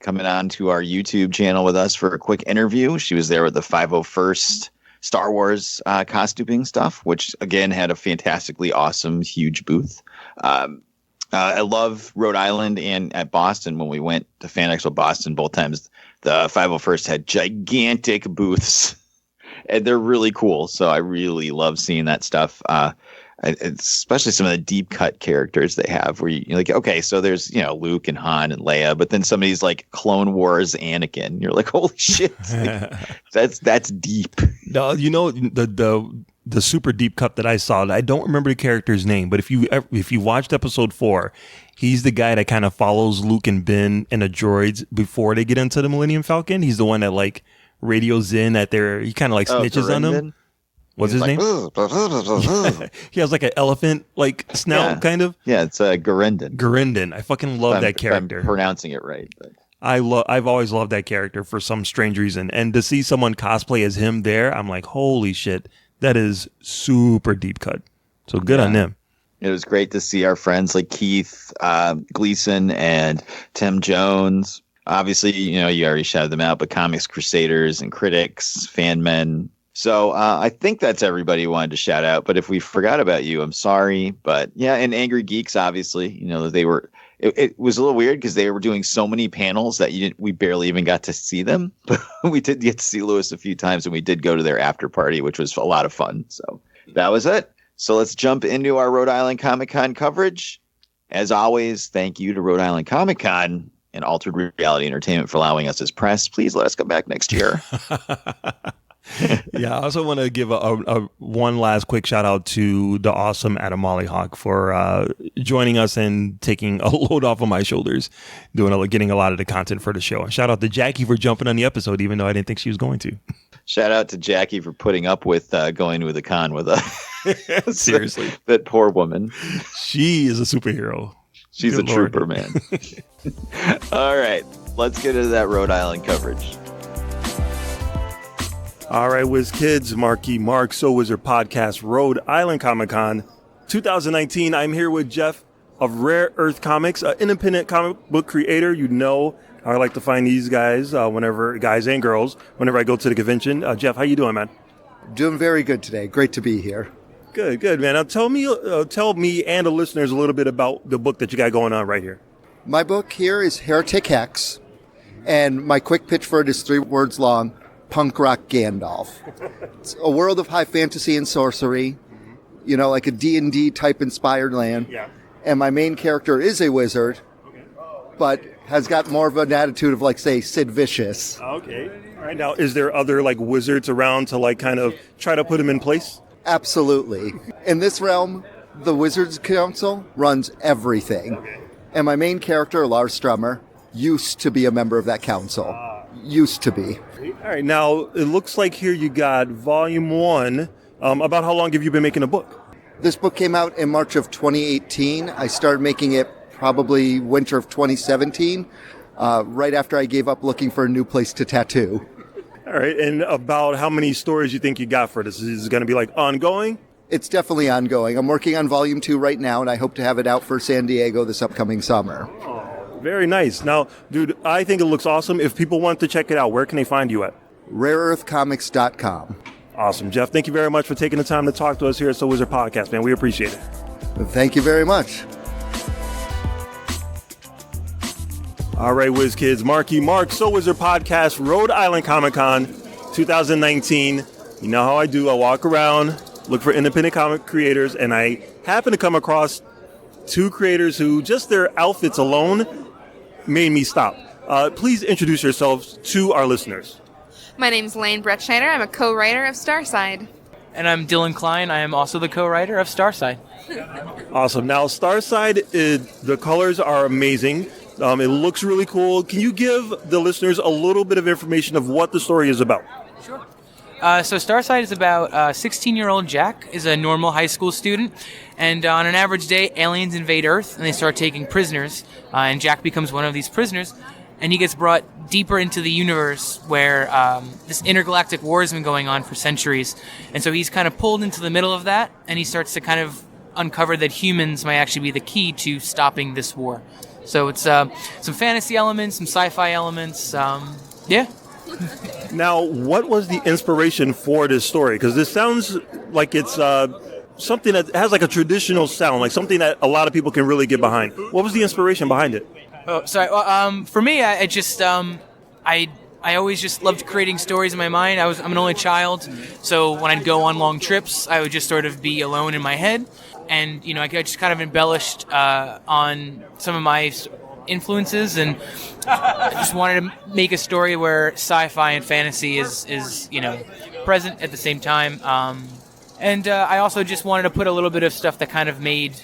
coming on to our YouTube channel with us for a quick interview. She was there with the 501st Star Wars costuming stuff, which again had a fantastically awesome, huge booth. I love Rhode Island and at Boston when we went to Fan Expo Boston both times. The 501st had gigantic booths, and they're really cool. So I really love seeing that stuff. Especially some of the deep cut characters they have where you're like, okay, so there's, Luke and Han and Leia, but then somebody's like Clone Wars Anakin. You're like, holy shit. Like, that's deep.
No, the super deep cut that I saw, I don't remember the character's name, but if you watched episode 4, he's the guy that kind of follows Luke and Ben and the droids before they get into the Millennium Falcon. He's the one that like radios in at he kind of like snitches on them. What's his name? He has like an elephant like snout kind of.
Yeah, it's Garendon.
Garendon. I fucking love that character.
If I'm pronouncing it right. But.
I've always loved that character for some strange reason. And to see someone cosplay as him there, I'm like, holy shit, that is super deep cut. So good on them.
It was great to see our friends like Keith Gleason and Tim Jones. Obviously, you already shouted them out, but Comics Crusaders and Critics, Fan Men. So I think that's everybody wanted to shout out. But if we forgot about you, I'm sorry. But yeah, and Angry Geeks, obviously, they were. It was a little weird because they were doing so many panels that we barely even got to see them. But we did get to see Lewis a few times, and we did go to their after party, which was a lot of fun. So that was it. So let's jump into our Rhode Island Comic Con coverage. As always, thank you to Rhode Island Comic Con and Altered Reality Entertainment for allowing us as press. Please let us come back next year.
Yeah, I also want to give a one last quick shout out to the awesome Adam Mollyhawk for joining us and taking a load off of my shoulders, getting a lot of the content for the show. And shout out to Jackie for jumping on the episode, even though I didn't think she was going to.
Shout out to Jackie for putting up with going to the con with us.
Seriously,
that poor woman.
She is a superhero.
She's a trooper, man. All right, let's get into that Rhode Island coverage.
All right, Whiz Kids, Marky Mark, So Wizard Podcast, Rhode Island Comic Con 2019. I'm here with Jeff of Rare Earth Comics, an independent comic book creator. I like to find these guys, guys and girls, whenever I go to the convention. Jeff, how you doing, man?
Doing very good today. Great to be here.
Good, man. Now tell me and the listeners a little bit about the book that you got going on right here.
My book here is Heretic Hex, and my quick pitch for it is 3 words long. Punk rock Gandalf. It's a world of high fantasy and sorcery, like a D&D type inspired land.
Yeah.
And my main character is a wizard, but has got more of an attitude of like, say, Sid Vicious.
Okay. All right. Now, is there other like wizards around to like kind of try to put him in place?
Absolutely. In this realm, the Wizards Council runs everything. Okay. And my main character, Lars Strummer, used to be a member of that council. Used to be.
All right. Now, it looks like here you got volume 1. About how long have you been making a book?
This book came out in March of 2018. I started making it probably winter of 2017, right after I gave up looking for a new place to tattoo.
All right. And about how many stories you think you got for this? Is it going to be like ongoing?
It's definitely ongoing. I'm working on volume 2 right now, and I hope to have it out for San Diego this upcoming summer.
Very nice. Now, dude, I think it looks awesome. If people want to check it out, where can they find you at?
RareEarthComics.com.
Awesome, Jeff. Thank you very much for taking the time to talk to us here at So Wizard Podcast, man. We appreciate it.
Thank you very much.
All right, Whiz Kids, Marky Mark, So Wizard Podcast, Rhode Island Comic Con 2019. You know how I do. I walk around, look for independent comic creators, and I happen to come across two creators who just their outfits alone made me stop. Please introduce yourselves to our listeners.
My name's Lane Bretschneider. I'm a co-writer of Starside.
And I'm Dylan Klein. I am also the co-writer of Starside.
Awesome. Now, Starside, the colors are amazing. It looks really cool. Can you give the listeners a little bit of information of what the story is about?
Sure. So Starside is about 16-year-old Jack is a normal high school student, and on an average day, aliens invade Earth, and they start taking prisoners, and Jack becomes one of these prisoners, and he gets brought deeper into the universe where this intergalactic war has been going on for centuries, and so he's kind of pulled into the middle of that, and he starts to kind of uncover that humans might actually be the key to stopping this war. So it's some fantasy elements, some sci-fi elements, yeah.
Now, what was the inspiration for this story? Because this sounds like it's something that has like a traditional sound, like something that a lot of people can really get behind. What was the inspiration behind it?
Oh, sorry. Well, for me, I always just loved creating stories in my mind. I'm an only child, so when I'd go on long trips, I would just sort of be alone in my head. And, you know, I just kind of embellished on some of my influences, and I just wanted to make a story where sci-fi and fantasy is you know, present at the same time. And I also just wanted to put a little bit of stuff that kind of made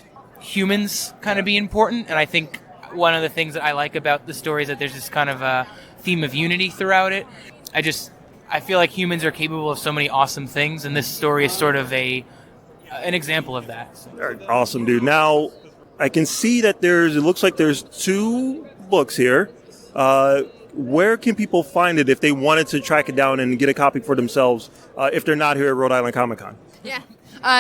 humans kind of be important. And I think one of the things that I like about the story is that there's this kind of a theme of unity throughout it. I feel like humans are capable of so many awesome things, and this story is sort of an example of that. So.
Awesome, dude. Now, I can see that it looks like there's two books here. Where can people find it if they wanted to track it down and get a copy for themselves if they're not here at Rhode Island Comic Con?
Yeah.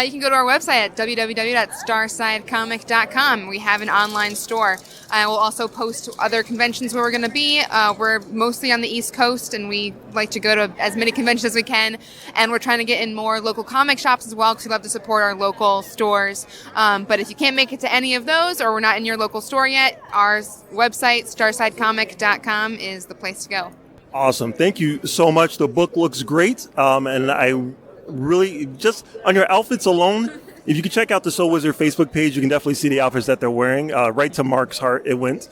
You can go to our website at www.starsidecomic.com. We have an online store. We'll also post other conventions where we're going to be. We're mostly on the East Coast, and we like to go to as many conventions as we can. And we're trying to get in more local comic shops as well, because we love to support our local stores. But if you can't make it to any of those, or we're not in your local store yet, our website, starsidecomic.com, is the place to go.
Awesome. Thank you so much. The book looks great. And I really, just on your outfits alone, if you can check out the Soul Wizard Facebook page, you can definitely see the outfits that they're wearing. Right to Mark's heart it went.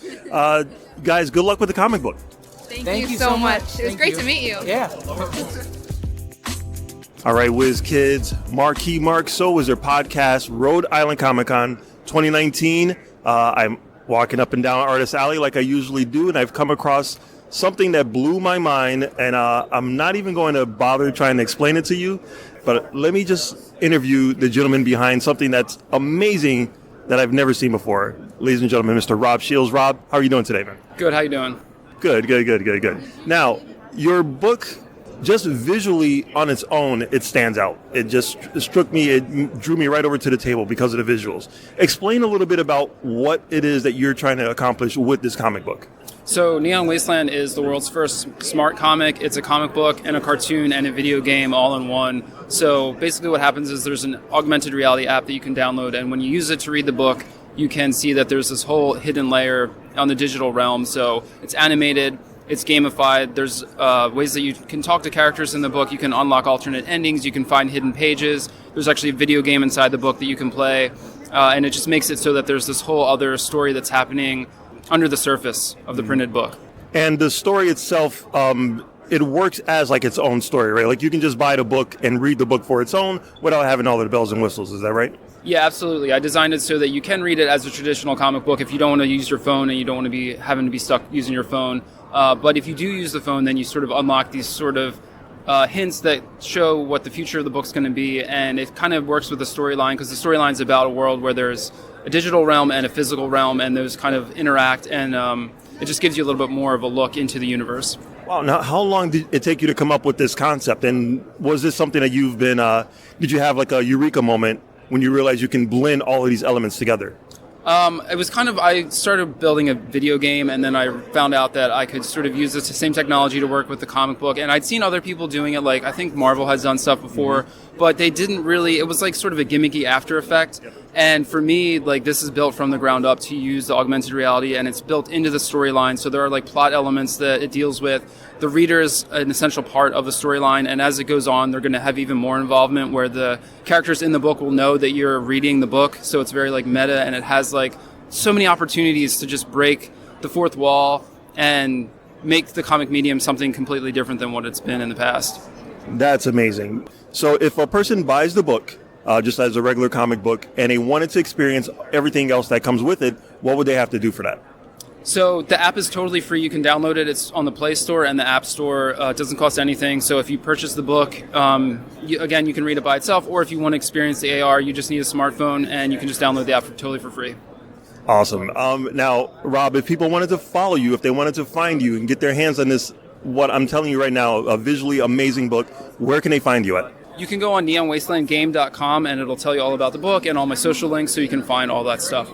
Guys, good luck with the comic book.
Thank you so much. It was great to meet you.
Yeah.
All right, Whiz Kids, Marquee Mark, Soul Wizard Podcast, Rhode Island Comic Con 2019. I'm walking up and down Artist Alley like I usually do, and I've come across something that blew my mind, and I'm not even going to bother trying to explain it to you, but let me just interview the gentleman behind something that's amazing that I've never seen before. Ladies and gentlemen, Mr. Rob Shields. Rob, how are you doing today, man?
Good, how you doing?
Good. Now, your book, just visually on its own, it stands out. It just struck me, it drew me right over to the table because of the visuals. Explain a little bit about what it is that you're trying to accomplish with this comic book.
So Neon Wasteland is the world's first smart comic. It's a comic book and a cartoon and a video game all in one. So basically what happens is there's an augmented reality app that you can download, and when you use it to read the book, you can see that there's this whole hidden layer on the digital realm. So it's animated, it's gamified, there's ways that you can talk to characters in the book, you can unlock alternate endings, you can find hidden pages, there's actually a video game inside the book that you can play, and it just makes it so that there's this whole other story that's happening under the surface of the printed book.
And the story itself, it works as like its own story, right? Like you can just buy the book and read the book for its own without having all the bells and whistles. Is that right?
Yeah, absolutely. I designed it so that you can read it as a traditional comic book if you don't want to use your phone and you don't want to be having to be stuck using your phone. But if you do use the phone, then you sort of unlock these sort of hints that show what the future of the book's going to be. And it kind of works with the storyline, because the storyline is about a world where there's a digital realm and a physical realm, and those kind of interact, and it just gives you a little bit more of a look into the universe.
Wow. Now, how long did it take you to come up with this concept? And was this something that you've been, did you have like a eureka moment when you realized you can blend all of these elements together?
It was kind of, I started building a video game, and then I found out that I could sort of use the same technology to work with the comic book. And I'd seen other people doing it, like I think Marvel has done stuff before, but they didn't really, it was like sort of a gimmicky after effect. And for me, like, this is built from the ground up to use the augmented reality, and it's built into the storyline. So there are like plot elements that it deals with. The reader is an essential part of the storyline, and as it goes on, they're going to have even more involvement where the characters in the book will know that you're reading the book. So it's very like meta, and it has like so many opportunities to just break the fourth wall and make the comic medium something completely different than what it's been in the past.
That's amazing. So if a person buys the book, just as a regular comic book, and they wanted to experience everything else that comes with it, what would they have to do for that?
So the app is totally free. You can download it. It's on the Play Store and the App Store. It doesn't cost anything. So if you purchase the book, you can read it by itself. Or if you want to experience the AR, you just need a smartphone, and you can just download the app totally for free.
Awesome. Now, Rob, if people wanted to follow you, if they wanted to find you and get their hands on this, what I'm telling you right now, a visually amazing book, where can they find you at?
You can go on neonwastelandgame.com, and it'll tell you all about the book and all my social links, so you can find all that stuff.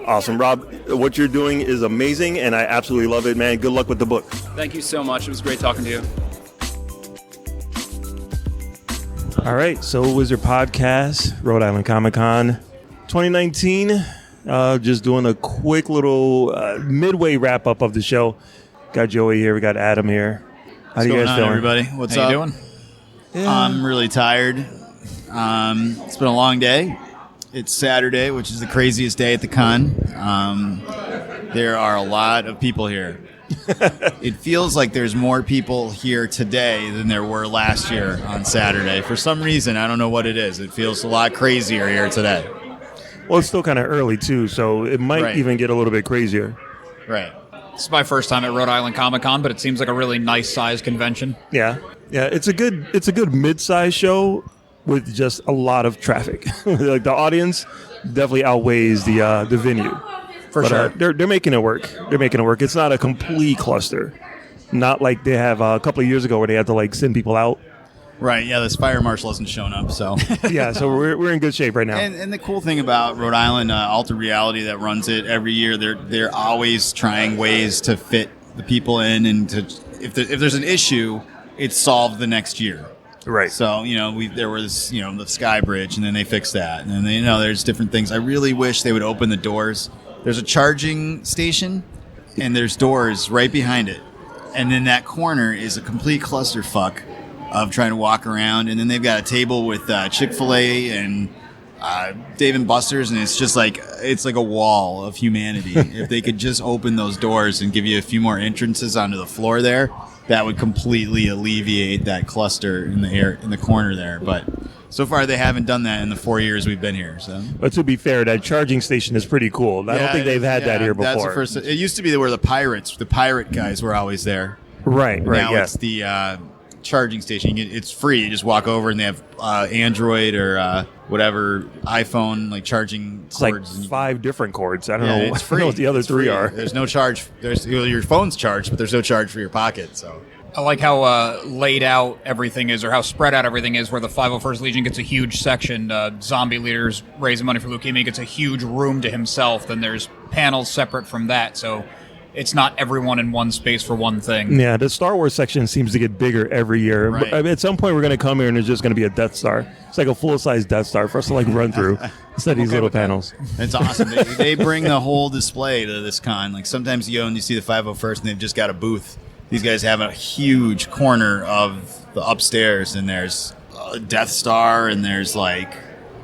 Awesome. Rob, what you're doing is amazing, and I absolutely love it, man. Good luck with the book.
Thank you so much. It was great talking to you.
All right, So Wizard Podcast, Rhode Island Comic Con 2019. Just doing a quick little midway wrap-up of the show. Got Joey here. We got Adam here. How
What's
you
going
guys
on,
feeling?
everybody? What's
How
up?
you doing?
Yeah. I'm really tired. It's been a long day. It's Saturday, which is the craziest day at the con. There are a lot of people here. It feels like there's more people here today than there were last year on Saturday. For some reason, I don't know what it is. It feels a lot crazier here today.
Well, it's still kind of early, too, so it might even get a little bit crazier.
Right.
This is my first time at Rhode Island Comic Con, but it seems like a really nice-sized convention.
Yeah, it's a good mid-sized show with just a lot of traffic. Like the audience definitely outweighs the venue.
For sure.
They're making it work. It's not a complete cluster. Not like they have a couple of years ago where they had to like send people out.
Right, yeah, this fire marshal hasn't shown up, so.
Yeah, so we're in good shape right now.
And the cool thing about Rhode Island, Alter Reality that runs it every year, they're always trying ways to fit the people in, and to if there's an issue, it's solved the next year.
Right.
So, there was, the Sky Bridge, and then they fixed that. And then, there's different things. I really wish they would open the doors. There's a charging station, and there's doors right behind it. And then that corner is a complete clusterfuck of trying to walk around. And then they've got a table with Chick-fil-A and Dave & Buster's, and it's like a wall of humanity. If they could just open those doors and give you a few more entrances onto the floor there, that would completely alleviate that cluster in the corner there. But so far, they haven't done that in the 4 years we've been here. So,
but to be fair, that charging station is pretty cool. I don't think they've had that here before.
That's the first. It used to be where the pirate guys were always there.
Right.
Now
yeah.
it's the charging station. It's free. You just walk over, and they have Android or whatever iPhone like charging cords.
Like 5 different cords. I don't know.
It's free.
I don't know what the other 3 are.
There's no charge. Your phone's charged, but there's no charge for your pocket. So.
I like how laid out everything is, or how spread out everything is, where the 501st Legion gets a huge section, zombie leaders raising money for leukemia gets a huge room to himself, then there's panels separate from that, so it's not everyone in one space for one thing.
Yeah, the Star Wars section seems to get bigger every year.
Right.
I mean, at some point, we're going to come here and there's just going to be a Death Star. It's like a full-size Death Star for us to like run through instead of these little panels.
It's awesome. They bring the whole display to this con. Like sometimes you see the 501st and they've just got a booth. These guys have a huge corner of the upstairs, and there's a Death Star, and there's like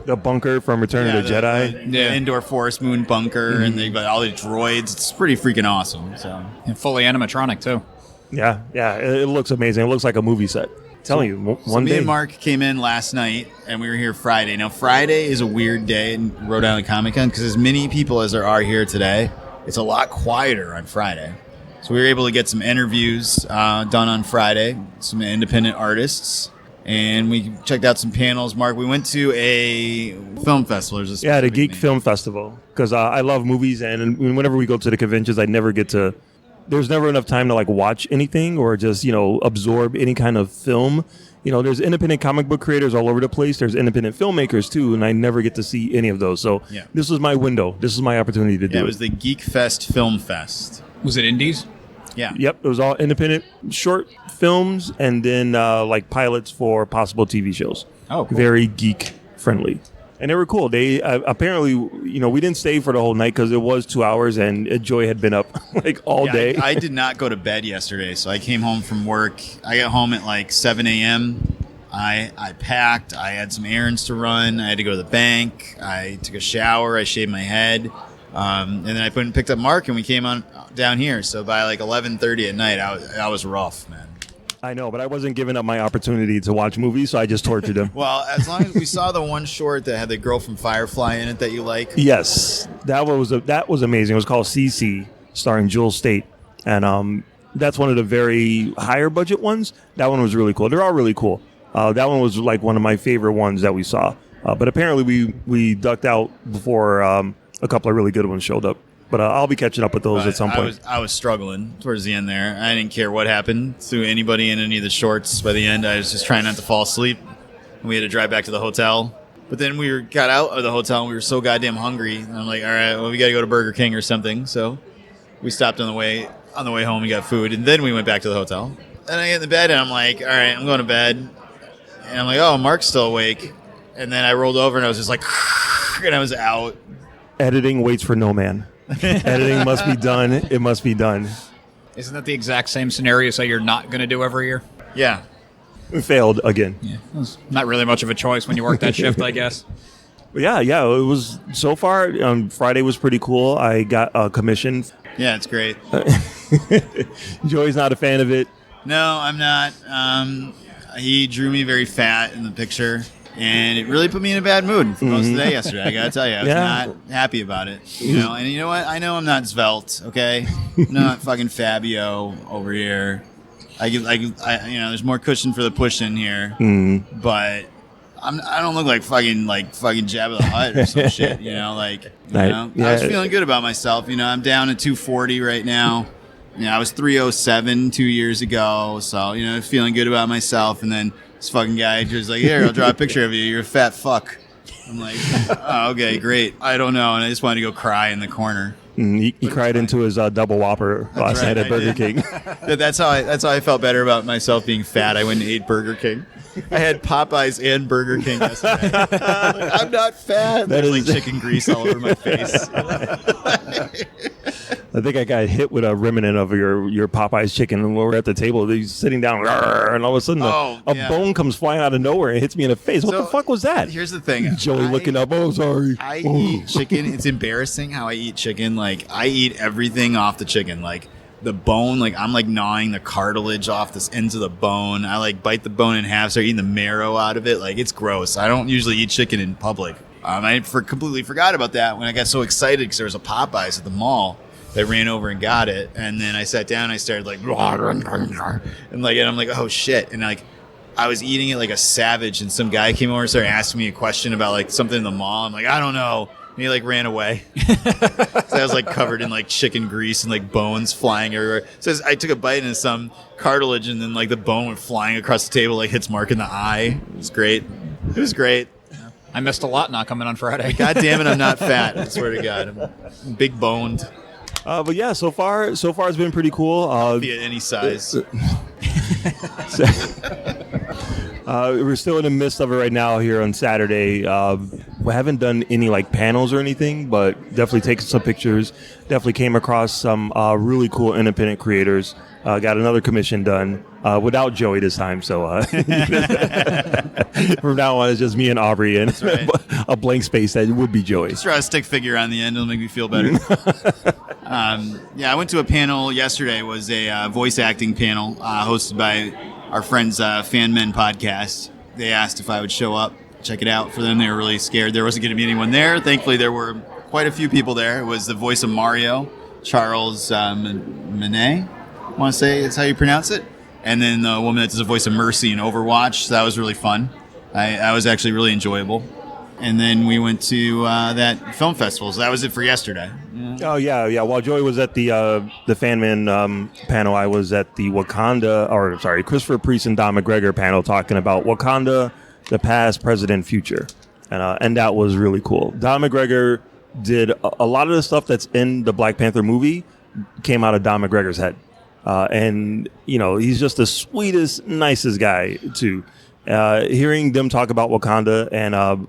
the bunker from Return of the Jedi,
the indoor forest moon bunker, and they've got all the droids. It's pretty freaking awesome. So,
and fully animatronic too.
Yeah, it looks amazing. It looks like a movie set. I'm telling you, one
me
day.
and Mark came in last night, and we were here Friday. Now, Friday is a weird day in Rhode Island Comic Con because as many people as there are here today, it's a lot quieter on Friday. So we were able to get some interviews done on Friday, some independent artists, and we checked out some panels. Mark, we went to a film festival.
The Geek Film Festival, because I love movies, and whenever we go to the conventions, I never get to. There's never enough time to like watch anything or just absorb any kind of film. There's independent comic book creators all over the place. There's independent filmmakers too, and I never get to see any of those. So This was my window. This is my opportunity to do it.
It was the Geek Fest Film Fest.
Was it indies?
Yeah.
Yep. It was all independent short films and then like pilots for possible TV shows.
Oh, cool.
Very geek friendly. And they were cool. They apparently, we didn't stay for the whole night because it was 2 hours and Joy had been up like all day.
I did not go to bed yesterday, so I came home from work. I got home at like 7 a.m. I packed. I had some errands to run. I had to go to the bank. I took a shower. I shaved my head. And then I picked up Mark, and we came on down here. So by like 11:30 at night, I was rough, man.
I know, but I wasn't giving up my opportunity to watch movies, so I just tortured him.
Well, as long as we saw the one short that had the girl from Firefly in it that you like.
Yes, that was amazing. It was called CC, starring Jewel State, and that's one of the very higher budget ones. That one was really cool. They're all really cool. That one was like one of my favorite ones that we saw. But apparently we ducked out before a couple of really good ones showed up. But I'll be catching up with those at some point.
I was struggling towards the end there. I didn't care what happened to anybody in any of the shorts. By the end, I was just trying not to fall asleep. We had to drive back to the hotel. But then we got out of the hotel and we were so goddamn hungry. And I'm like, all right, well, we got to go to Burger King or something. So we stopped on the way home. We got food. And then we went back to the hotel. And I get in the bed and I'm like, all right, I'm going to bed. And I'm like, oh, Mark's still awake. And then I rolled over and I was just like, and I was out.
Editing waits for no man. Editing must be done. It must be done.
Isn't that the exact same scenario so you're not going to do every year?
Yeah.
We failed again.
Yeah. Not really much of a choice when you work that shift, I guess.
But yeah. It was so far. Friday was pretty cool. I got a commission.
Yeah, it's great.
Joey's not a fan of it.
No, I'm not. He drew me very fat in the picture. And it really put me in a bad mood for most of the day yesterday. I gotta tell you, I was not happy about it. And you know what? I know I'm not svelte. Okay, I'm not fucking Fabio over here. I there's more cushion for the push in here, but I don't look like fucking Jabba the Hutt or some shit. I was feeling good about myself. I'm down at 240 right now. I was 307 2 years ago, so feeling good about myself, and then. This fucking guy just like, here, I'll draw a picture of you. You're a fat fuck. I'm like, oh, okay, great. I don't know. And I just wanted to go cry in the corner.
He cried into his double Whopper last night at Burger King.
That's how I felt better about myself being fat. I went and ate Burger King. I had Popeyes and Burger King yesterday. I'm not fat. There's like chicken grease all over my face.
I think I got hit with a remnant of your Popeyes chicken when we were at the table. He's sitting down, and all of a sudden a bone comes flying out of nowhere and hits me in the face. What the fuck was that?
Here's the thing.
Joey looking up. Oh, sorry.
I eat chicken. It's embarrassing how I eat chicken. Like, I eat everything off the chicken. Like, the bone, like, I'm, like, gnawing the cartilage off the ends of the bone. I, like, bite the bone in half, start eating the marrow out of it. Like, it's gross. I don't usually eat chicken in public. I completely forgot about that when I got so excited because there was a Popeyes at the mall. I ran over and got it, and then I sat down and I started like, and I'm like, oh shit, and like I was eating it like a savage, and some guy came over and started asking me a question about like something in the mall. I'm like, I don't know, and he like ran away. So I was like covered in like chicken grease and like bones flying everywhere. So I took a bite into some cartilage, and then like the bone went flying across the table, like hits Mark in the eye. It was great.
I missed a lot not coming on Friday.
God damn it, I'm not fat. I swear to God, I'm big boned.
But yeah, so far it's been pretty cool.
Be at any size.
We're still in the midst of it right now here on Saturday. We haven't done any like panels or anything, but definitely taken some pictures. Definitely came across some really cool independent creators. Got another commission done without Joey this time. So from now on, it's just me and Aubrey and a blank space that would be Joey.
Just draw a stick figure on the end. It'll make me feel better. I went to a panel yesterday. It was a voice acting panel hosted by our friends Fan Men Podcast. They asked if I would show up, check it out for them. They were really scared there wasn't going to be anyone there. Thankfully, there were quite a few people there. It was the voice of Mario, Charles Manet. I want to say it's how you pronounce it. And then the woman that does the voice of Mercy in Overwatch. So that was really fun. I was actually really enjoyable. And then we went to that film festival. So that was it for yesterday.
Oh, yeah. While Joey was at the Fan Man panel, I was at the Christopher Priest and Don McGregor panel talking about Wakanda, the past, present, future. And that was really cool. Don McGregor did a lot of the stuff that's in the Black Panther movie came out of Don McGregor's head. And, he's just the sweetest, nicest guy, too. Hearing them talk about Wakanda and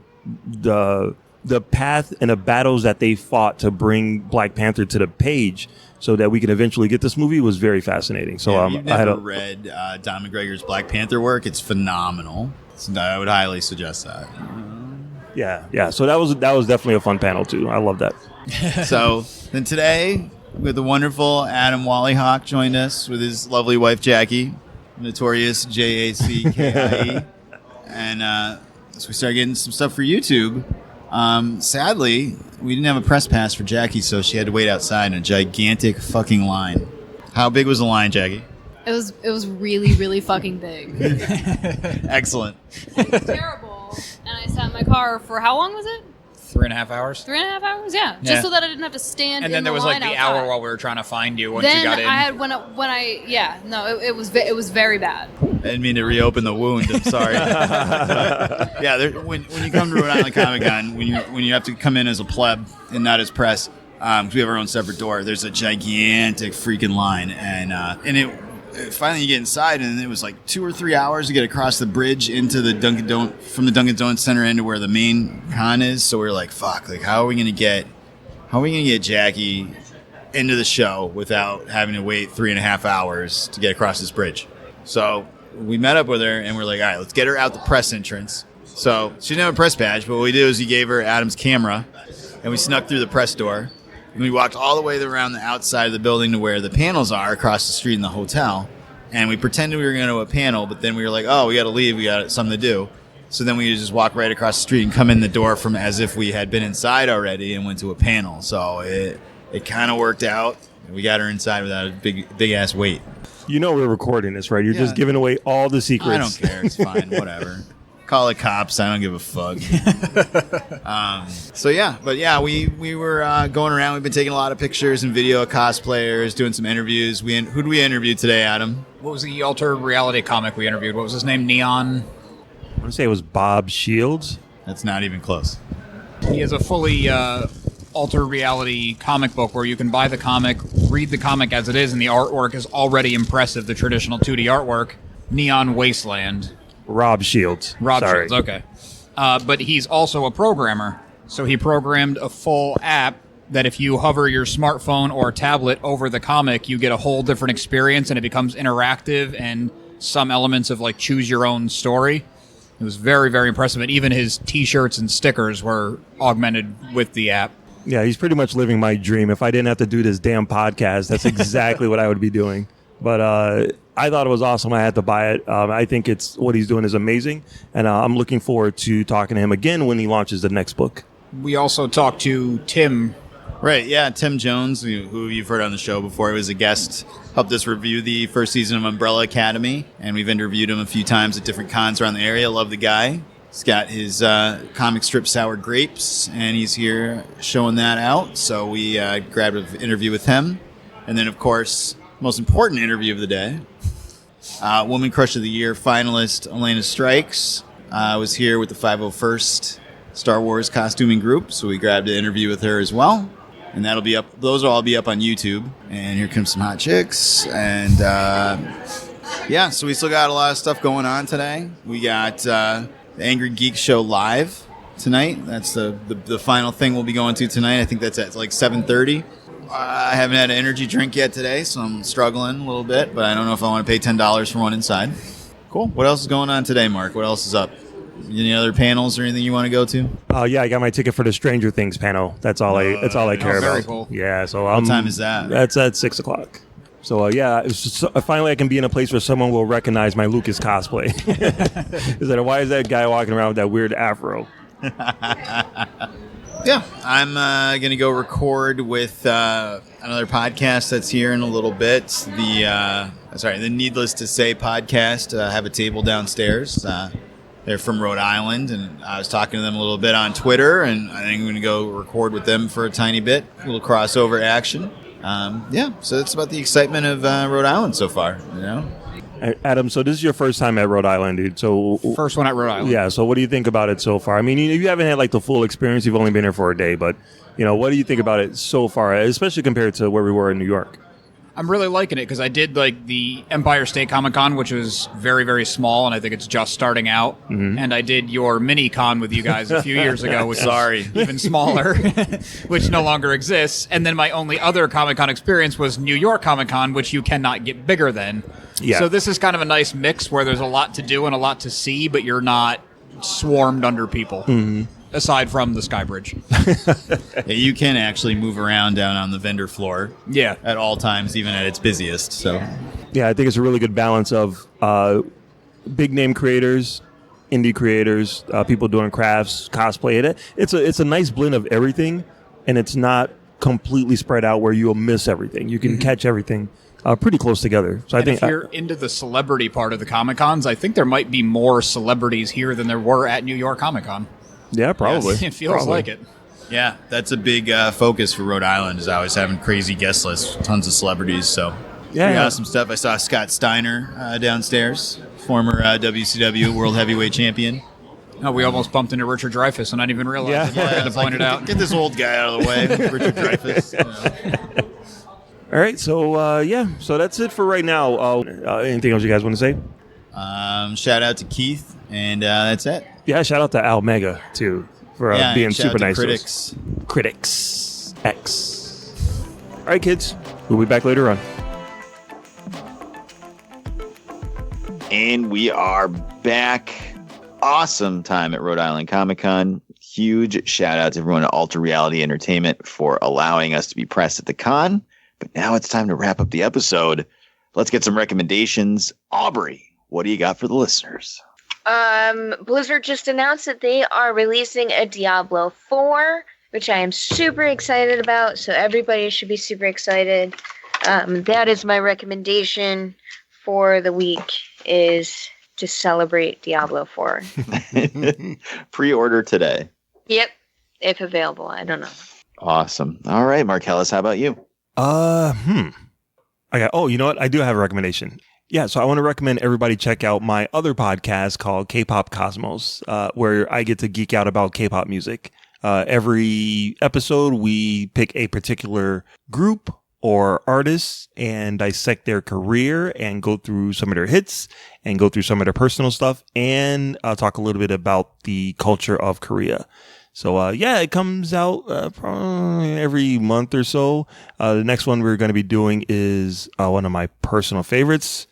the path and the battles that they fought to bring Black Panther to the page so that we can eventually get this movie was very fascinating. So
you've never read Don McGregor's Black Panther work. It's phenomenal. So I would highly suggest that.
Yeah. So that was definitely a fun panel too. I love that.
So then today, with the wonderful Adam Wallyhawk joined us with his lovely wife Jackie, notorious JACKIE, and so we started getting some stuff for YouTube. Sadly, we didn't have a press pass for Jackie, so she had to wait outside in a gigantic fucking line. How big was the line, Jackie?
It was really, really fucking big.
Excellent.
It was terrible. And I sat in my car for how long was it?
3.5 hours.
3.5 hours, yeah. Just so that I didn't have to stand.
And then there was like the hour while we were trying to find you once you got in.
I had it was very bad.
I didn't mean to reopen the wound. I'm sorry. When you come to Rhode Island Comic Con, when you have to come in as a pleb and not as press, because we have our own separate door, there's a gigantic freaking line, and finally you get inside, and it was like 2 or 3 hours to get across the bridge into the from the Dunkin' Donuts Center into where the main con is. So we were like, fuck, like how are we gonna get Jackie into the show without having to wait 3.5 hours to get across this bridge? So we met up with her and we're like, all right, let's get her out the press entrance. So she didn't have a press badge, but what we did was we gave her Adam's camera and we snuck through the press door. And we walked all the way around the outside of the building to where the panels are across the street in the hotel. And we pretended we were going to a panel, but then we were like, oh, we got to leave. We got something to do. So then we just walk right across the street and come in the door from as if we had been inside already and went to a panel. So it kind of worked out. We got her inside without a big ass wait.
We're recording this, right? You're just giving away all the secrets.
I don't care. It's fine. Whatever. Call the cops. I don't give a fuck. We were going around. We've been taking a lot of pictures and video of cosplayers, doing some interviews. Who did we interview today, Adam?
What was the altered reality comic we interviewed? What was his name? Neon?
I want to say it was Bob Shields.
That's not even close.
He has a fully altered reality comic book where you can buy the comic, read the comic as it is, and the artwork is already impressive, the traditional 2D artwork. Neon Wasteland.
Rob Shields.
Shields, okay. But he's also a programmer. So he programmed a full app that if you hover your smartphone or tablet over the comic, you get a whole different experience and it becomes interactive and some elements of like choose your own story. It was very, very impressive. And even his T-shirts and stickers were augmented with the app.
Yeah, he's pretty much living my dream. If I didn't have to do this damn podcast, that's exactly what I would be doing. But I thought it was awesome. I had to buy it. I think what he's doing is amazing. And I'm looking forward to talking to him again when he launches the next book.
We also talked to Tim.
Right, yeah, Tim Jones, who you've heard on the show before. He was a guest, helped us review the first season of Umbrella Academy. And we've interviewed him a few times at different cons around the area. Love the guy. He's got his comic strip Sour Grapes, and he's here showing that out. So we grabbed an interview with him. And then, of course, most important interview of the day, Woman Crush of the Year finalist Elena Strikes was here with the 501st Star Wars costuming group, so we grabbed an interview with her as well, and that'll be up. Those will all be up on YouTube. And here comes some hot chicks, and so we still got a lot of stuff going on today. We got the Angry Geek Show live tonight. That's the final thing we'll be going to tonight. I think that's at like 7:30. I haven't had an energy drink yet today, so I'm struggling a little bit, but I don't know if I want to pay $10 for one inside. Cool. What else is going on today, Mark? What else is up? Any other panels or anything you want to go to?
Yeah, I got my ticket for the Stranger Things panel. That's all I care about.
Very cool.
Yeah, so
what time is that?
That's at 6:00. So it's just, finally I can be in a place where someone will recognize my Lucas cosplay. Why is that guy walking around with that weird afro?
Yeah, I'm going to go record with another podcast that's here in a little bit. The Needless to Say podcast. Have a table downstairs. They're from Rhode Island, and I was talking to them a little bit on Twitter, and I think I'm going to go record with them for a tiny bit. A little crossover action. So that's about the excitement of Rhode Island so far,
Adam, so this is your first time at Rhode Island, dude. So
first one at Rhode Island.
Yeah. So what do you think about it so far? I mean, you haven't had like the full experience. You've only been here for a day, but what do you think about it so far, especially compared to where we were in New York?
I'm really liking it because I did like the Empire State Comic Con, which was very, very small, and I think it's just starting out. And I did your mini con with you guys a few years ago, which is even smaller, which no longer exists. And then my only other Comic Con experience was New York Comic Con, which you cannot get bigger than.
Yeah.
So this is kind of a nice mix where there's a lot to do and a lot to see, but you're not swarmed under people. Aside from the Sky Bridge.
Yeah, you can actually move around down on the vendor floor.
Yeah.
At all times, even at its busiest. So,
yeah, I think it's a really good balance of big name creators, indie creators, people doing crafts, cosplay. It's a nice blend of everything, and it's not completely spread out where you'll miss everything. You can catch everything pretty close together. So I think
if you're into the celebrity part of the Comic Cons, I think there might be more celebrities here than there were at New York Comic Con.
Yeah, probably.
Yes, it feels like it.
Yeah, that's a big focus for Rhode Island, is always having crazy guest lists, tons of celebrities. So, pretty awesome stuff. I saw Scott Steiner downstairs, former WCW World Heavyweight Champion.
Oh, we almost bumped into Richard Dreyfuss and I didn't even realize it. I had to point it out.
Get this old guy out of the way, Richard Dreyfuss.
All right, so that's it for right now. Anything else you guys want to say?
Shout out to Keith, and that's it.
Yeah, shout out to Al Mega, too, for being super nice.
Critics
X. All right, kids. We'll be back later on.
And we are back. Awesome time at Rhode Island Comic Con. Huge shout out to everyone at Alter Reality Entertainment for allowing us to be pressed at the con. But now it's time to wrap up the episode. Let's get some recommendations. Aubrey, what do you got for the listeners?
Blizzard just announced that they are releasing a Diablo 4, which I am super excited about, so everybody should be super excited. That is my recommendation for the week, is to celebrate Diablo 4.
Pre-order today.
Yep, if available. I don't know.
Awesome. All right, Marcellus, how about you?
You know what? I do have a recommendation. Yeah, so I want to recommend everybody check out my other podcast called K-Pop Cosmos, where I get to geek out about K-pop music. Every episode, we pick a particular group or artist and dissect their career and go through some of their hits and go through some of their personal stuff and talk a little bit about the culture of Korea. So, it comes out probably every month or so. The next one we're going to be doing is one of my personal favorites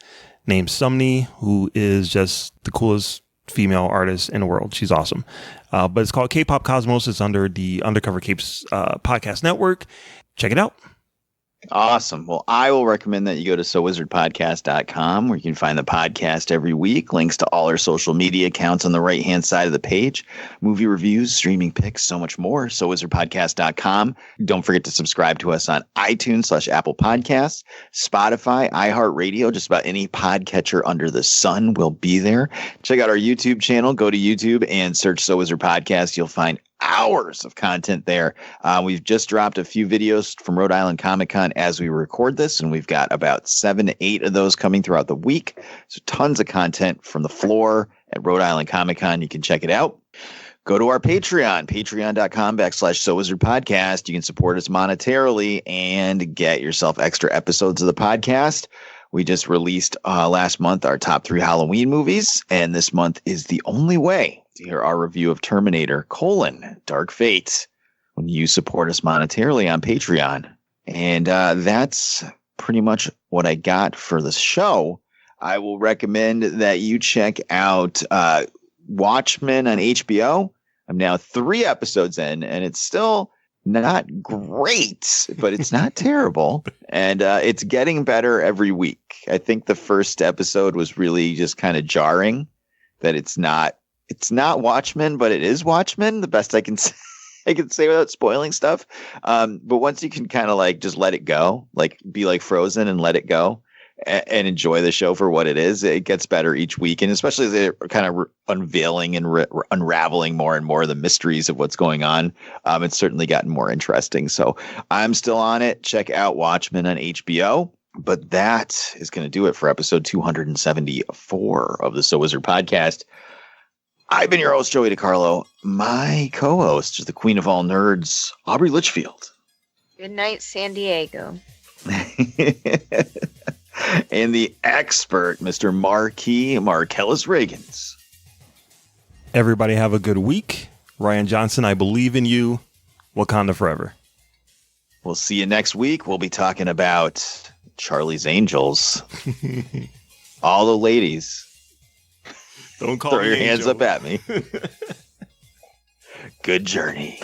named Sumney, who is just the coolest female artist in the world. She's awesome. But it's called K-Pop Cosmos. It's under the Undercover Capes podcast network. Check it out.
Awesome. Well, I will recommend that you go to SoWizardPodcast.com, where you can find the podcast every week. Links to all our social media accounts on the right-hand side of the page. Movie reviews, streaming picks, so much more. SoWizardPodcast.com. Don't forget to subscribe to us on iTunes/Apple Podcasts, Spotify, iHeartRadio. Just about any podcatcher under the sun will be there. Check out our YouTube channel. Go to YouTube and search So Wizard Podcast. You'll find hours of content there. We've just dropped a few videos from Rhode Island Comic Con as we record this, and we've got about 7 to 8 of those coming throughout the week. So tons of content from the floor at Rhode Island Comic Con. You can check it out. Go to our Patreon, patreon.com/SoWizardPodcast. You can support us monetarily and get yourself extra episodes of the podcast. We just released last month our top 3 Halloween movies, and this month is the only way to hear our review of Terminator: Dark Fate when you support us monetarily on Patreon. And that's pretty much what I got for the show. I will recommend that you check out Watchmen on HBO. I'm now 3 episodes in, and it's still not great, but it's not terrible. And it's getting better every week. I think the first episode was really just kind of jarring that it's not Watchmen, but it is Watchmen. The best I can say, without spoiling stuff. But once you can kind of like just let it go, like be like Frozen and let it go and enjoy the show for what it is, it gets better each week. And especially as they're kind of unveiling and unraveling more and more of the mysteries of what's going on. It's certainly gotten more interesting. So I'm still on it. Check out Watchmen on HBO. But that is going to do it for episode 274 of the So Wizard Podcast. I've been your host, Joey DiCarlo. My co-host is the queen of all nerds, Aubrey Litchfield.
Good night, San Diego.
And the expert, Mr. Marquis Marcellus Reagans.
Everybody have a good week. Ryan Johnson, I believe in you. Wakanda forever.
We'll see you next week. We'll be talking about Charlie's Angels. All the ladies.
Don't call
Throw
me
your hands
Angel.
up at me. Good journey.